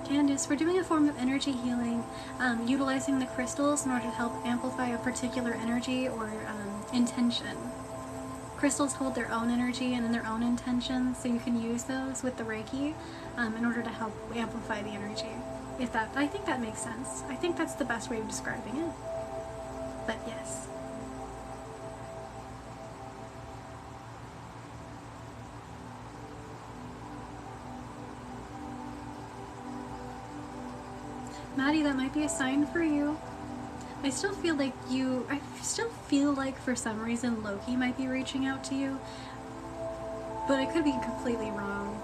Candace, we're doing a form of energy healing, utilizing the crystals in order to help amplify a particular energy or intention. Crystals hold their own energy and their own intentions, so you can use those with the Reiki in order to help amplify the energy. I think that makes sense. I think that's the best way of describing it. But yes. Maddie, that might be a sign for you. I still feel like for some reason Loki might be reaching out to you, but I could be completely wrong.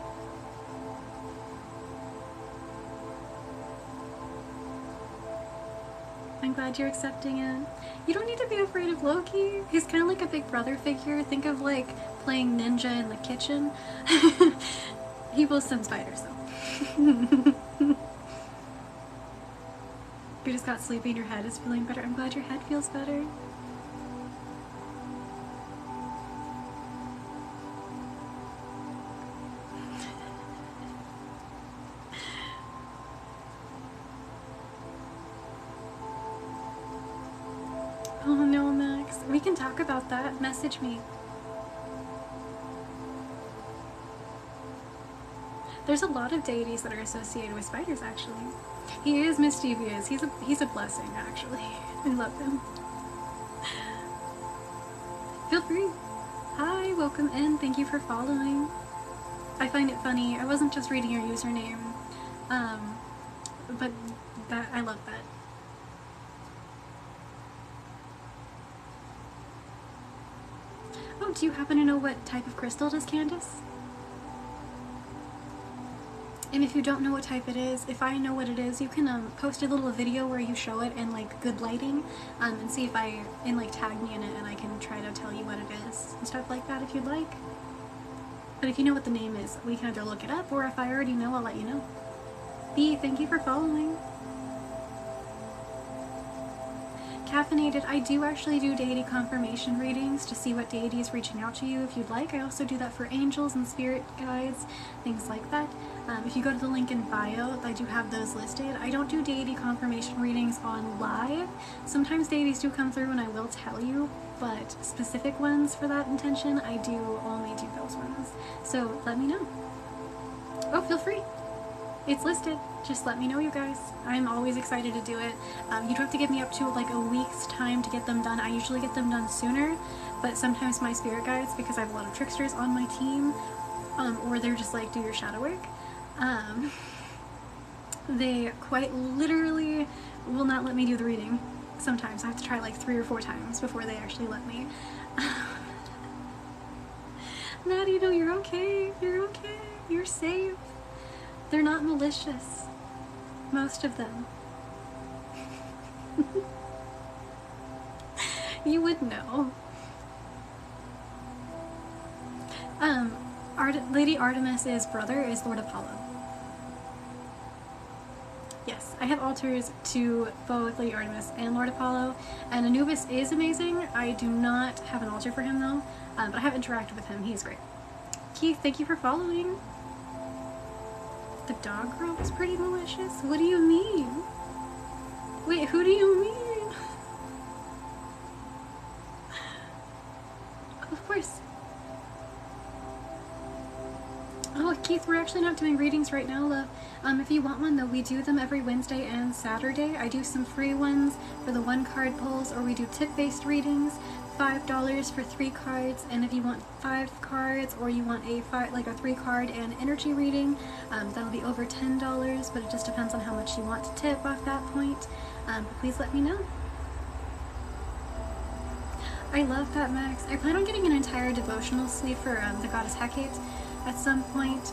I'm glad you're accepting it. You don't need to be afraid of Loki. He's kind of like a big brother figure. Think of like playing ninja in the kitchen. He will send spiders though. You just got sleepy and your head is feeling better. I'm glad your head feels better. Oh no, Max. We can talk about that. Message me. There's a lot of deities that are associated with spiders, actually. He is mischievous. He's a blessing, actually. I love him. Feel free. Hi, welcome in. Thank you for following. I find it funny. I wasn't just reading your username, but I love that. Oh, do you happen to know what type of crystal it is, Candace? And if you don't know what type it is, if I know what it is, you can post a little video where you show it in like good lighting, and see if tag me in it, and I can try to tell you what it is and stuff like that if you'd like. But if you know what the name is, we can either look it up, or if I already know, I'll let you know. B, thank you for following. Caffeinated, I do actually do deity confirmation readings to see what deity is reaching out to you if you'd like. I also do that for angels and spirit guides, things like that. If you go to the link in bio, I do have those listed. I don't do deity confirmation readings on live. Sometimes deities do come through and I will tell you, but specific ones for that intention, I do only do those ones. So let me know. Oh, feel free. It's listed. Just let me know, you guys. I'm always excited to do it. You don't have to give me up to like a week's time to get them done. I usually get them done sooner, but sometimes my spirit guides, because I have a lot of tricksters on my team, or they're just like, do your shadow work. They quite literally will not let me do the reading. Sometimes I have to try like 3 or 4 times before they actually let me. Maddie, no, you're okay. You're okay. You're safe. They're not malicious. Most of them. You would know. Lady Artemis's brother is Lord Apollo. Yes, I have altars to both Lady Artemis and Lord Apollo, and Anubis is amazing. I do not have an altar for him though, but I have interacted with him. He's great. Keith, thank you for following. The dog girl was pretty malicious? What do you mean? Wait, who do you mean? Of course. Oh, Keith, we're actually not doing readings right now, love. If you want one, though, we do them every Wednesday and Saturday. I do some free ones for the 1-card pulls, or we do tip-based readings, $5 for 3 cards, and if you want 5 cards, or you want a 3-card and energy reading, that'll be over $10, but it just depends on how much you want to tip off that point. Please let me know. I love that, Max. I plan on getting an entire devotional sleeve for the goddess Hecate at some point.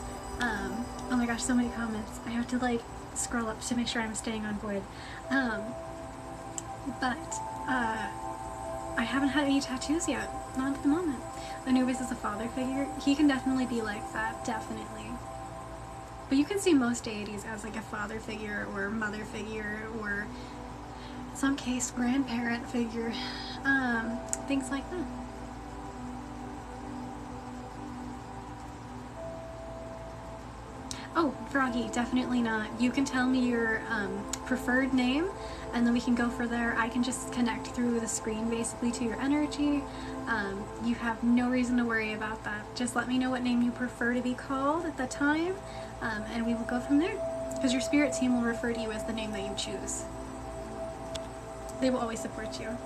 Oh my gosh, so many comments. I have to like scroll up to make sure I'm staying on board. I haven't had any tattoos yet, not at the moment. Anubis is a father figure. He can definitely be like that, definitely. But you can see most deities as like a father figure or mother figure, or in some case grandparent figure, things like that. Oh, Froggy, definitely not. You can tell me your preferred name, and then we can go for there. I can just connect through the screen basically to your energy. You have no reason to worry about that. Just let me know what name you prefer to be called at the time, and we will go from there. Because your spirit team will refer to you as the name that you choose. They will always support you.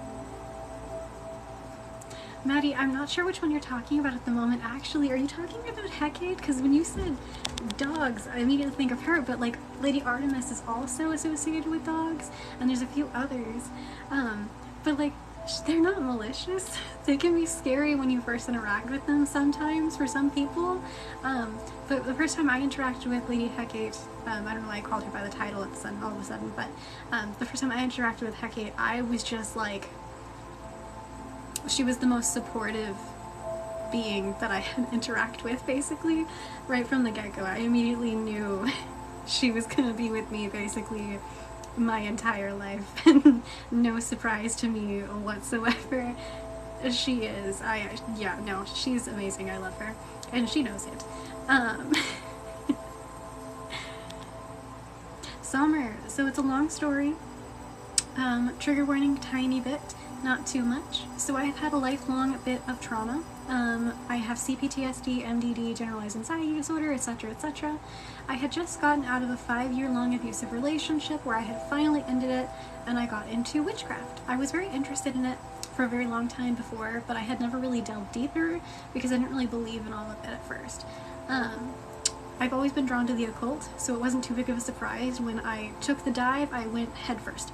Maddie, I'm not sure which one you're talking about at the moment. Actually, are you talking about Hecate? Because when you said dogs, I immediately think of her, but like Lady Artemis is also associated with dogs, and there's a few others. But like, they're not malicious. They can be scary when you first interact with them sometimes for some people. But the first time I interacted with Lady Hecate, I don't know why I called her by the title all of a sudden, but the first time I interacted with Hecate, I was just like, she was the most supportive being that I had interact with, basically, right from the get-go. I immediately knew she was gonna be with me basically my entire life. No surprise to me whatsoever. She is. Yeah, no, she's amazing. I love her. And she knows it. Summer. So it's a long story. Trigger warning, tiny bit, not too much. So I have had a lifelong bit of trauma. I have CPTSD, MDD, generalized anxiety disorder, etc., etc. I had just gotten out of a 5-year-long abusive relationship where I had finally ended it, and I got into witchcraft. I was very interested in it for a very long time before, but I had never really delved deeper because I didn't really believe in all of it at first. I've always been drawn to the occult, so it wasn't too big of a surprise when I took the dive. I went headfirst.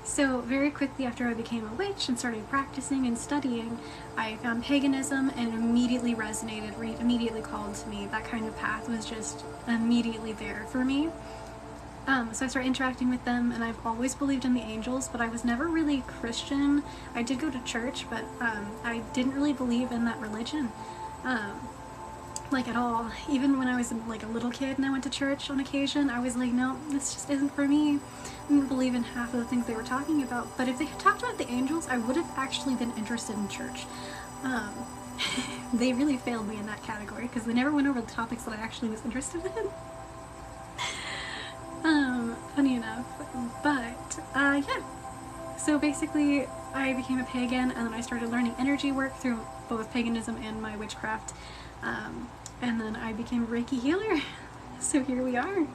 So very quickly after I became a witch and started practicing and studying, I found paganism and it immediately resonated, immediately called to me. That kind of path was just immediately there for me. So I started interacting with them, and I've always believed in the angels, but I was never really Christian. I did go to church, but I didn't really believe in that religion. Like at all. Even when I was like a little kid and I went to church on occasion, I was like, no, this just isn't for me. I didn't believe in half of the things they were talking about. But if they had talked about the angels, I would have actually been interested in church. They really failed me in that category because they never went over the topics that I actually was interested in. Funny enough. But yeah. So basically, I became a pagan, and then I started learning energy work through both paganism and my witchcraft. And then I became a Reiki healer. So here we are.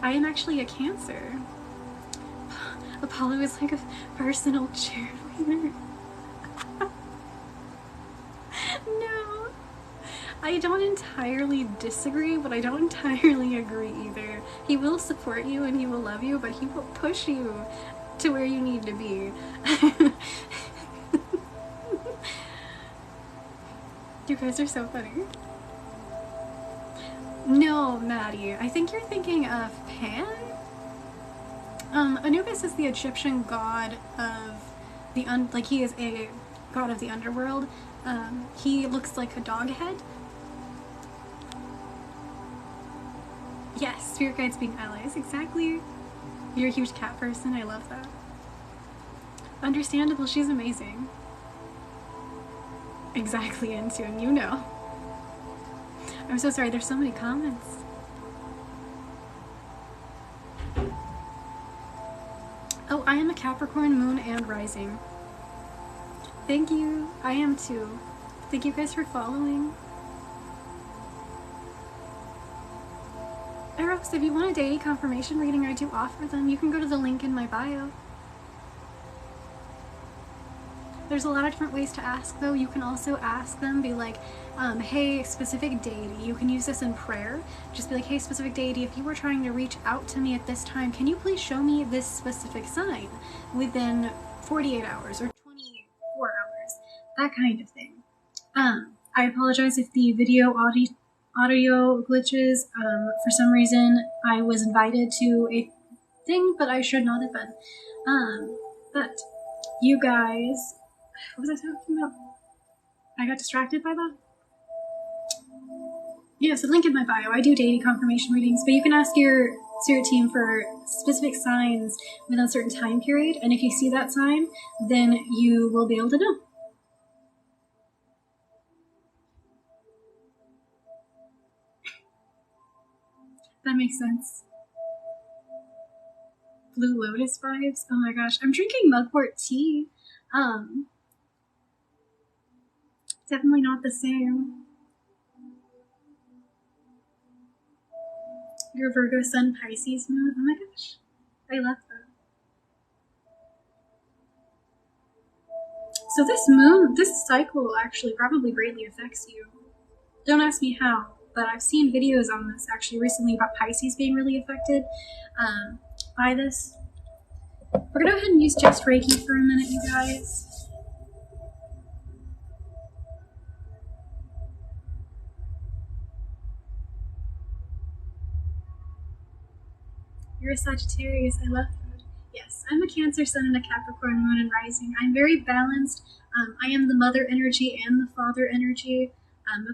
I am actually a Cancer. Apollo is like a personal cheerleader. No. I don't entirely disagree, but I don't entirely agree either. He will support you and he will love you, but he will push you to where you need to be. You guys are so funny. No, Maddie. I think you're thinking of Pan? Anubis is the Egyptian god of the like he is a god of the underworld. He looks like a dog head. Yes, spirit guides being allies, exactly. You're a huge cat person, I love that. Understandable, she's amazing. Exactly, Intune, you know. I'm so sorry, there's so many comments. Oh, I am a Capricorn, moon, and rising. Thank you. I am too. Thank you guys for following. Eros, if you want a daily confirmation reading, I do offer them. You can go to the link in my bio. There's a lot of different ways to ask though. You can also ask them, be like, hey, specific deity. You can use this in prayer. Just be like, hey, specific deity, if you were trying to reach out to me at this time, can you please show me this specific sign within 48 hours or 24 hours? That kind of thing. I apologize if the video audio glitches. For some reason, I was invited to a thing, but I should not have been. But you guys, what was I talking about? I got distracted by that. Yeah, so link in my bio. I do daily confirmation readings, but you can ask your spirit team for specific signs within a certain time period, and if you see that sign, then you will be able to know. That makes sense. Blue Lotus vibes? Oh my gosh. I'm drinking mugwort tea. Definitely not the same. Your Virgo Sun Pisces moon? Oh my gosh. I love that. So this cycle actually probably greatly affects you. Don't ask me how, but I've seen videos on this actually recently about Pisces being really affected by this. We're gonna go ahead and use just Reiki for a minute, you guys. You're a Sagittarius, I love that. Yes, I'm a Cancer Sun and a Capricorn Moon and Rising. I'm very balanced. I am the mother energy and the father energy.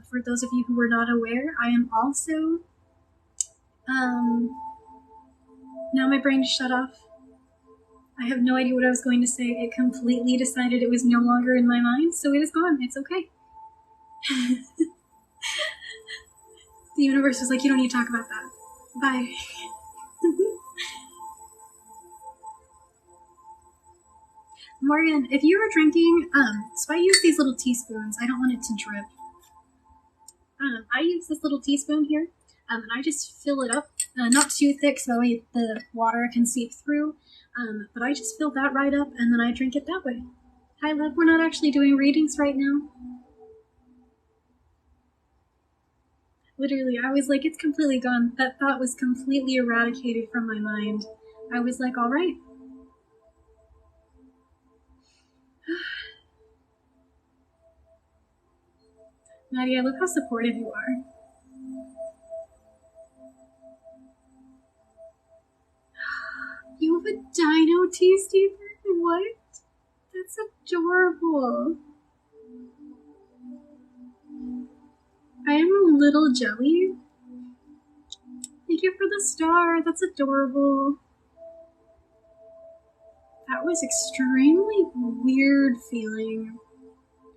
For those of you who were not aware, I am also, now my brain shut off. I have no idea what I was going to say. It completely decided it was no longer in my mind, so it is gone. It's okay. The universe was like, you don't need to talk about that. Bye. Morgan, if you were drinking, so I use these little teaspoons. I don't want it to drip. I use this little teaspoon here, and I just fill it up, not too thick so the water can seep through, but I just fill that right up, and then I drink it that way. Hi, love, we're not actually doing readings right now. Literally, I was like, it's completely gone. That thought was completely eradicated from my mind. I was like, all right. Nadia, look how supportive you are. You have a dino tea, Stephen? What? That's adorable. I am a little jelly. Thank you for the star. That's adorable. That was extremely weird feeling.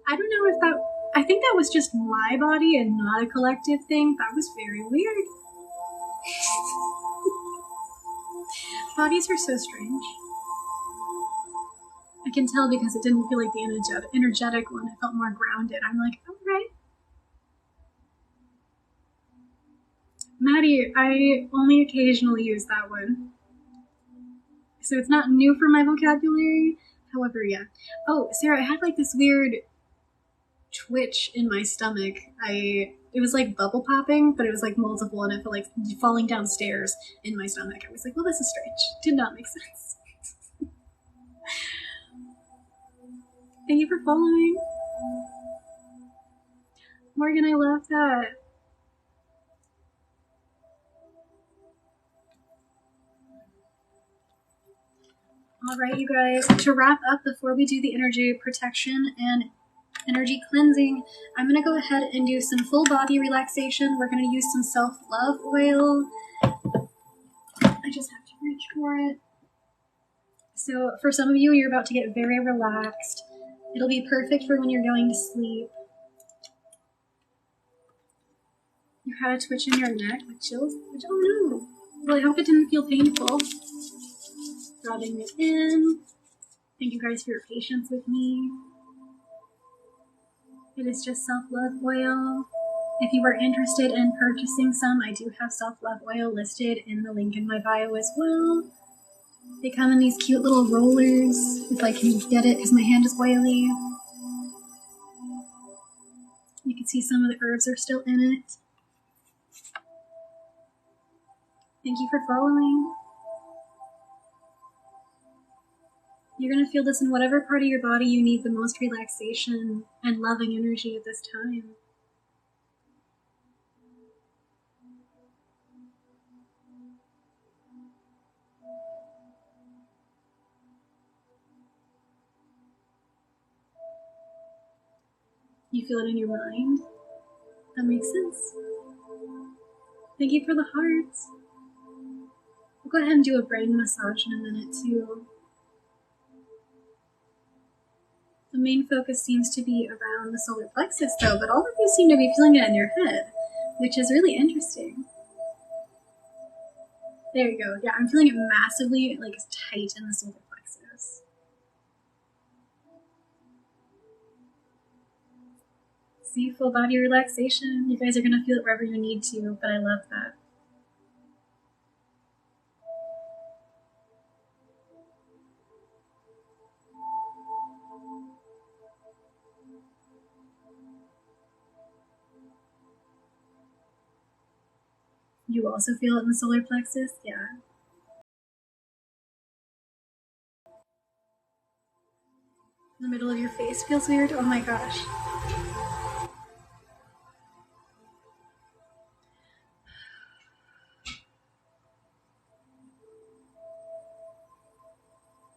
I don't know if that... I think that was just my body and not a collective thing. That was very weird. Bodies are so strange. I can tell because it didn't feel like the energetic one. It felt more grounded. I'm like, all right. Maddie, I only occasionally use that one. So it's not new for my vocabulary. However, yeah. Oh, Sarah, I had like this weird twitch in my stomach. It was like bubble popping, but it was like multiple, and it felt like falling downstairs in my stomach. I was like, well, this is strange. Did not make sense. Thank you for following. Morgan, I love that. All right, you guys, to wrap up before we do the energy protection and energy cleansing, I'm going to go ahead and do some full body relaxation. We're going to use some self-love oil. I just have to reach for it. So for some of you, you're about to get very relaxed. It'll be perfect for when you're going to sleep. You had a twitch in your neck, like chills? Oh no. Well, I hope it didn't feel painful. Rubbing it in. Thank you guys for your patience with me. It is just self-love oil. If you are interested in purchasing some, I do have self-love oil listed in the link in my bio as well. They come in these cute little rollers, if I can get it, because my hand is oily. You can see some of the herbs are still in it. Thank you for following. You're going to feel this in whatever part of your body you need the most relaxation and loving energy at this time. You feel it in your mind? That makes sense. Thank you for the hearts. We'll go ahead and do a brain massage in a minute too. The main focus seems to be around the solar plexus though, but all of you seem to be feeling it in your head, which is really interesting. There you go. Yeah, I'm feeling it massively, like, tight in the solar plexus. See, full body relaxation. You guys are going to feel it wherever you need to, but I love that. You also feel it in the solar plexus? Yeah. The middle of your face feels weird? Oh my gosh.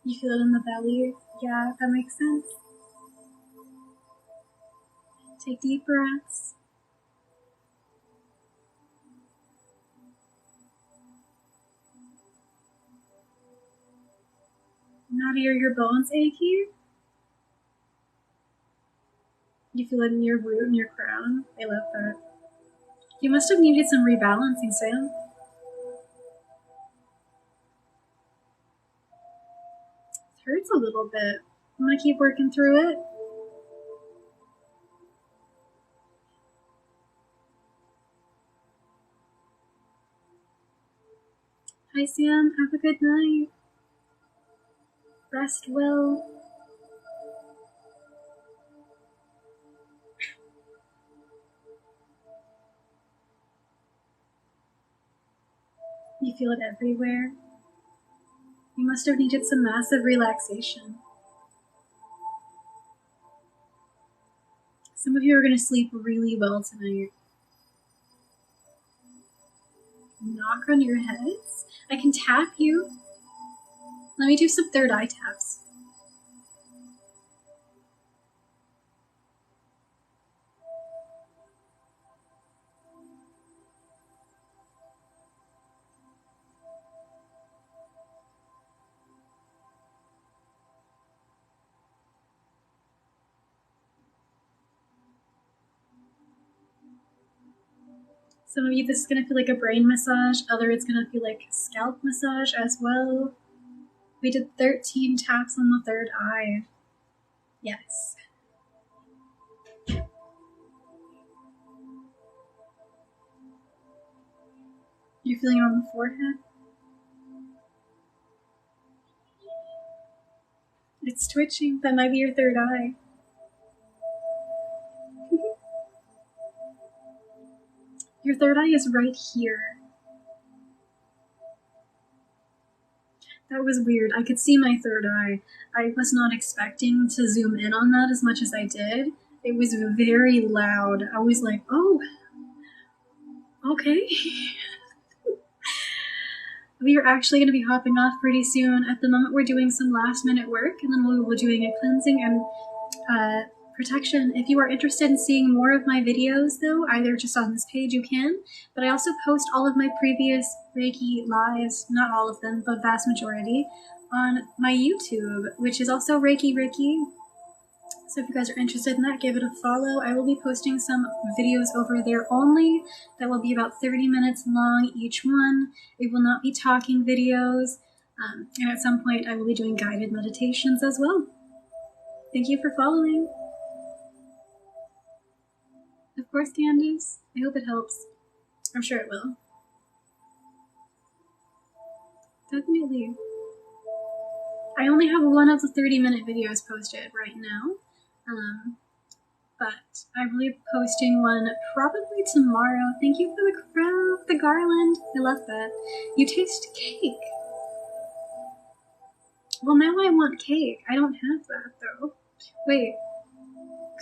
You feel it in the belly? Yeah, that makes sense. Take deep breaths. Nadia, are your bones achy? You feel it in your root and your crown? I love that. You must have needed some rebalancing, Sam. It hurts a little bit. I'm gonna keep working through it. Hi, Sam. Have a good night. Rest well. You feel it everywhere. You must have needed some massive relaxation. Some of you are going to sleep really well tonight. Knock on your heads? I can tap you. Let me do some third eye taps. Some of you, this is going to feel like a brain massage. Other, it's going to feel like scalp massage as well. We did 13 taps on the third eye. Yes. You're feeling it on the forehead? It's twitching. That might be your third eye. Your third eye is right here. That was weird. I could see my third eye. I was not expecting to zoom in on that as much as I did. It was very loud. I was like, oh, okay. We are actually going to be hopping off pretty soon. At the moment, we're doing some last minute work, and then we'll be doing a cleansing and protection. If you are interested in seeing more of my videos, though, either just on this page, you can, but I also post all of my previous Reiki lives, not all of them, but vast majority, on my YouTube, which is also Reiki Ricky. So if you guys are interested in that, give it a follow. I will be posting some videos over there only that will be about 30 minutes long each one. It will not be talking videos. And at some point, I will be doing guided meditations as well. Thank you for following. Of course, Candice. I hope it helps. I'm sure it will. Definitely. I only have one of the 30-minute videos posted right now. But I will be posting one probably tomorrow. Thank you for the crown, the garland. I love that. You taste cake. Well, now I want cake. I don't have that, though. Wait.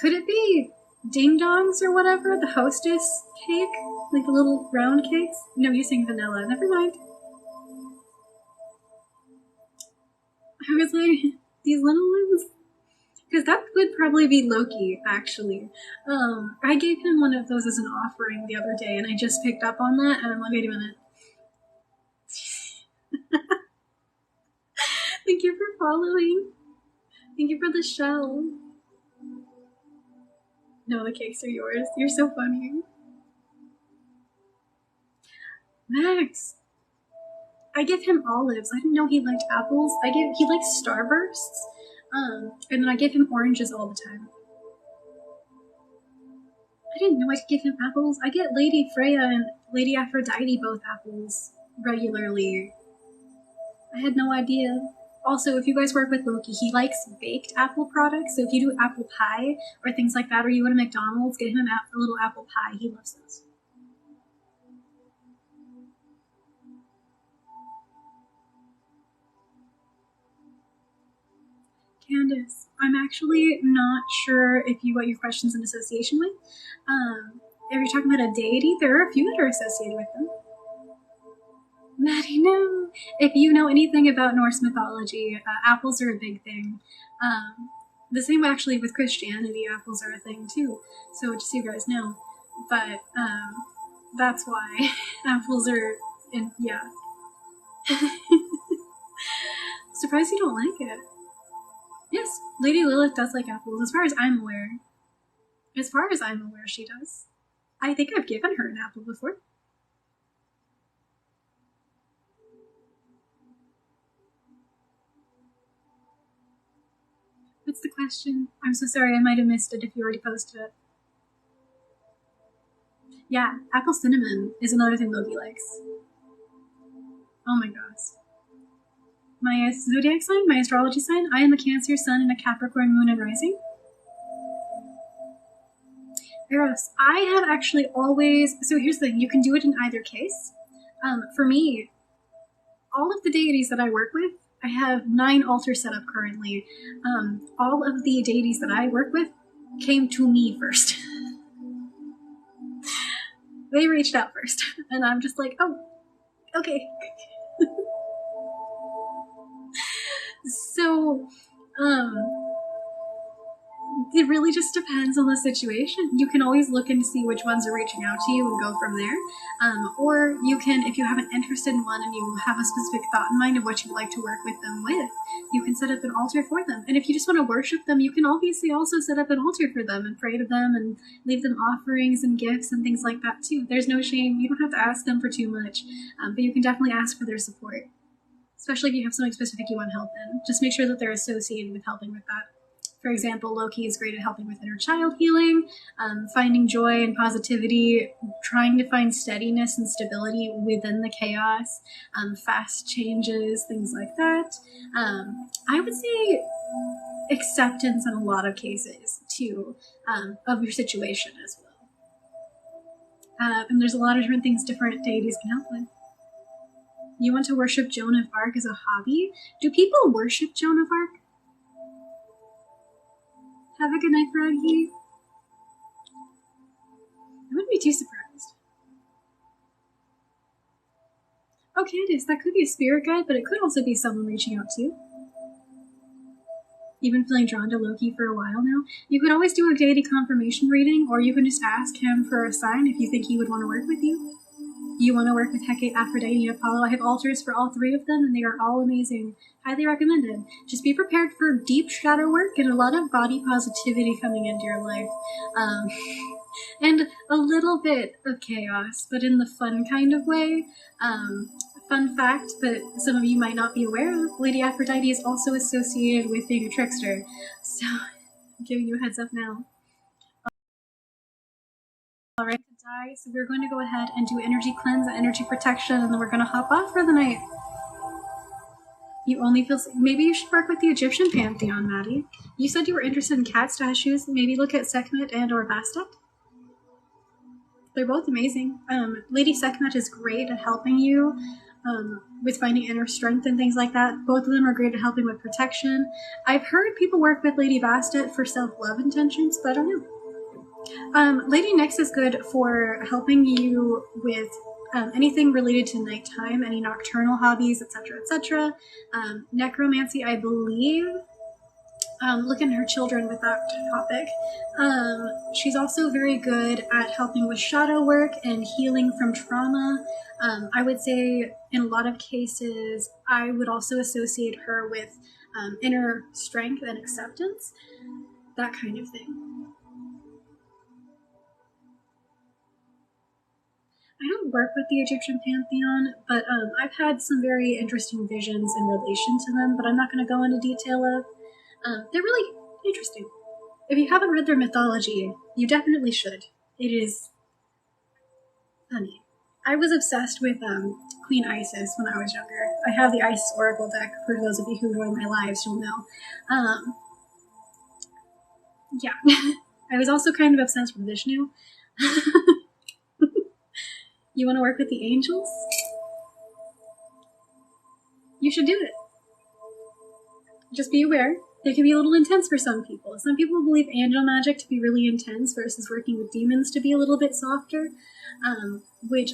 Could it be ding dongs or whatever? The hostess cake? Like the little round cakes? No, you saying vanilla. Never mind. I was like, these little ones? Because that would probably be Loki, actually. I gave him one of those as an offering the other day, and I just picked up on that, and I'm like, wait a minute. Thank you for following. Thank you for the shell. No, the cakes are yours. You're so funny. Max! I give him olives. I didn't know he liked apples. He likes Starbursts. And then I give him oranges all the time. I didn't know I could give him apples. I get Lady Freya and Lady Aphrodite both apples regularly. I had no idea. Also, if you guys work with Loki, he likes baked apple products. So if you do apple pie or things like that, or you go to McDonald's, get him a little apple pie. He loves those. Candace, I'm actually not sure if what your question's in association with. If you're talking about a deity, there are a few that are associated with them. Maddie, no. If you know anything about Norse mythology, apples are a big thing. The same actually with Christianity, apples are a thing too. So just so you guys know. But that's why apples are in, yeah. Surprised you don't like it. Yes, Lady Lilith does like apples, as far as I'm aware. As far as I'm aware, she does. I think I've given her an apple before. What's the question? I'm so sorry, I might have missed it if you already posted it. Yeah, apple cinnamon is another thing Loki likes. Oh my gosh. My zodiac sign, my astrology sign, I am a Cancer sun and a Capricorn moon and rising. Eros, I have actually always, so here's the thing, you can do it in either case. For me, all of the deities that I work with, I have 9 altars set up currently. All of the deities that I work with came to me first. They reached out first, and I'm just like, oh, okay. So, it really just depends on the situation. You can always look and see which ones are reaching out to you and go from there. Or you can, if you have an interest in one and you have a specific thought in mind of what you'd like to work with them with, you can set up an altar for them. And if you just want to worship them, you can obviously also set up an altar for them and pray to them and leave them offerings and gifts and things like that too. There's no shame. You don't have to ask them for too much, but you can definitely ask for their support. Especially if you have something specific you want help in. Just make sure that they're associated with helping with that. For example, Loki is great at helping with inner child healing, finding joy and positivity, trying to find steadiness and stability within the chaos, fast changes, things like that. I would say acceptance in a lot of cases, too, of your situation as well. And there's a lot of different things different deities can help with. You want to worship Joan of Arc as a hobby? Do people worship Joan of Arc? Have a good night, Froggy. I wouldn't be too surprised. Oh, Candace, that could be a spirit guide, but it could also be someone reaching out to you. You've been feeling drawn to Loki for a while now. You could always do a deity confirmation reading, or you can just ask him for a sign if you think he would want to work with you. You want to work with Hecate, Aphrodite, and Apollo. I have altars for all 3 of them, and they are all amazing. Highly recommended. Just be prepared for deep shadow work and a lot of body positivity coming into your life. And a little bit of chaos, but in the fun kind of way. Fun fact that some of you might not be aware of, Lady Aphrodite is also associated with being a trickster. So, I'm giving you a heads up now. Alright, so we're going to go ahead and do energy cleanse and energy protection, and then we're going to hop off for the night. You only feel... Maybe you should work with the Egyptian pantheon, Maddie. You said you were interested in cat statues. Maybe look at Sekhmet and or Bastet. They're both amazing. Lady Sekhmet is great at helping you with finding inner strength and things like that. Both of them are great at helping with protection. I've heard people work with Lady Bastet for self-love intentions, but I don't know. Lady Nyx is good for helping you with anything related to nighttime, any nocturnal hobbies, etc., etc. Necromancy, I believe. Look at her children with that topic. She's also very good at helping with shadow work and healing from trauma. I would say in a lot of cases, I would also associate her with inner strength and acceptance, that kind of thing. I don't work with the Egyptian pantheon, but I've had some very interesting visions in relation to them, but I'm not going to go into detail of. They're really interesting. If you haven't read their mythology, you definitely should. It is funny. I was obsessed with Queen Isis when I was younger. I have the Isis Oracle deck, for those of you who join my lives, you'll know. Yeah. I was also kind of obsessed with Vishnu. You want to work with the angels? You should do it. Just be aware, They can be a little intense for some people. Some people believe angel magic to be really intense versus working with demons to be a little bit softer, which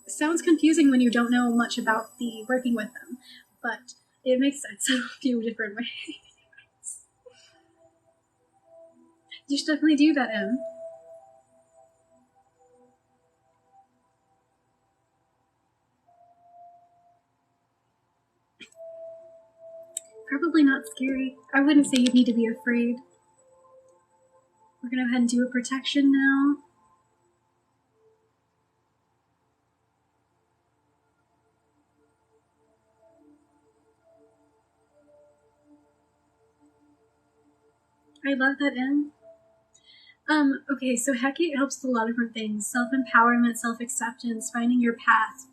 sounds confusing when you don't know much about the working with them, but it makes sense in a few different ways. You should definitely do that, Em. Probably not scary. I wouldn't say you need to be afraid. We're gonna go ahead and do a protection now. I love that, Em. Okay, so Hecate helps with a lot of different things. Self-empowerment, self-acceptance, finding your path,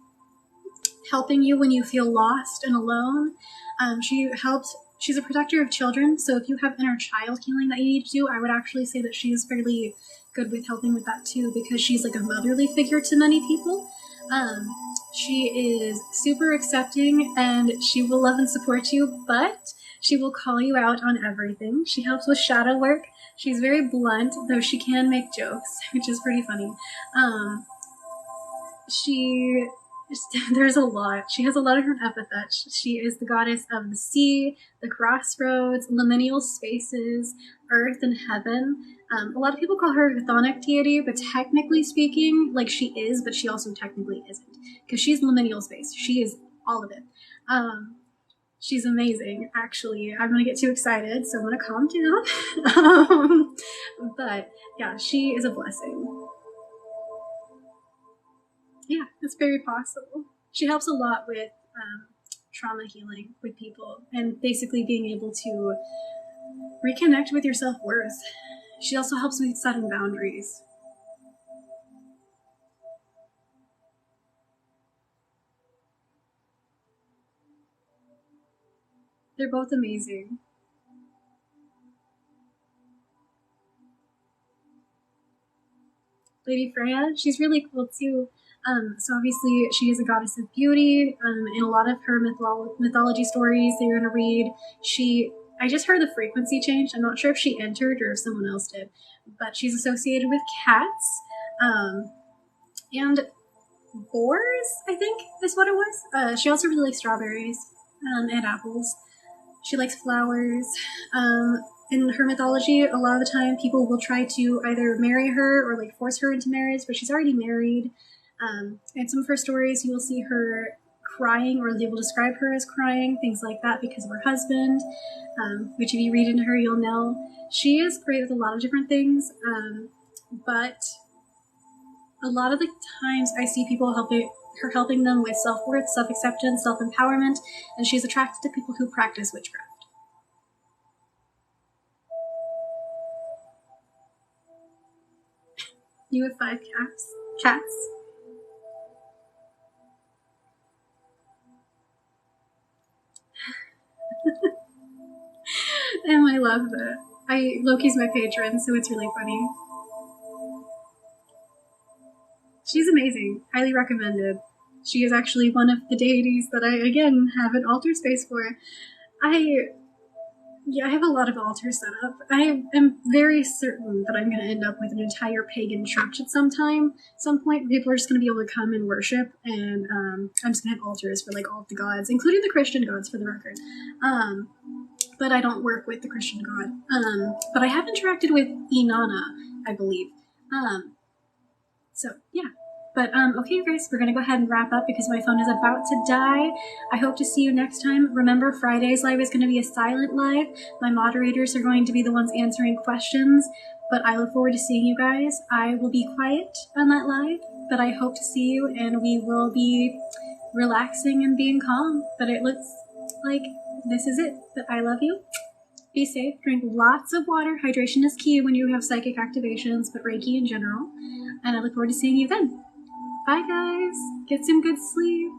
helping you when you feel lost and alone. She's a protector of children, so if you have inner child healing that you need to do, I would actually say that she is fairly good with helping with that too, because she's like a motherly figure to many people. She is super accepting, and she will love and support you, but she will call you out on everything. She helps with shadow work. She's very blunt, though she can make jokes, which is pretty funny. There's a lot. She has a lot of different epithets. She is the goddess of the sea, the crossroads, liminal spaces, earth, and heaven. A lot of people call her a chthonic deity, but technically speaking, like she is, but she also technically isn't, because she's liminal space. She is all of it. She's amazing, actually. I'm going to get too excited, so I'm going to calm down. But yeah, she is a blessing. Yeah, it's very possible. She helps a lot with trauma healing with people and basically being able to reconnect with your self-worth. She also helps with setting boundaries. They're both amazing. Lady Freya, she's really cool too. So obviously she is a goddess of beauty. In a lot of her mythology stories that you're going to read, I just heard the frequency changed. I'm not sure if she entered or if someone else did, but she's associated with cats and boars, I think is what it was. She also really likes strawberries and apples. She likes flowers. In her mythology, a lot of the time people will try to either marry her or like force her into marriage, but she's already married. In some of her stories, you will see her crying, or they will describe her as crying, things like that, because of her husband, which if you read into her, you'll know. She is great with a lot of different things, but a lot of the times I see people helping them with self-worth, self-acceptance, self-empowerment, and she's attracted to people who practice witchcraft. You have 5 cats? And I love that. Loki's my patron, so it's really funny. She's amazing. Highly recommended. She is actually one of the deities that I, again, have an altar space for. I have a lot of altars set up. I am very certain that I'm going to end up with an entire pagan church at some point. People are just going to be able to come and worship, and I'm just going to have altars for like all of the gods, including the Christian gods, for the record. But I don't work with the Christian god. But I have interacted with Inanna, I believe. So yeah. But okay, you guys, we're going to go ahead and wrap up because my phone is about to die. I hope to see you next time. Remember, Friday's live is going to be a silent live. My moderators are going to be the ones answering questions, but I look forward to seeing you guys. I will be quiet on that live, but I hope to see you, and we will be relaxing and being calm. But it looks like this is it. But I love you. Be safe. Drink lots of water. Hydration is key when you have psychic activations, but Reiki in general. And I look forward to seeing you then. Bye, guys. Get some good sleep.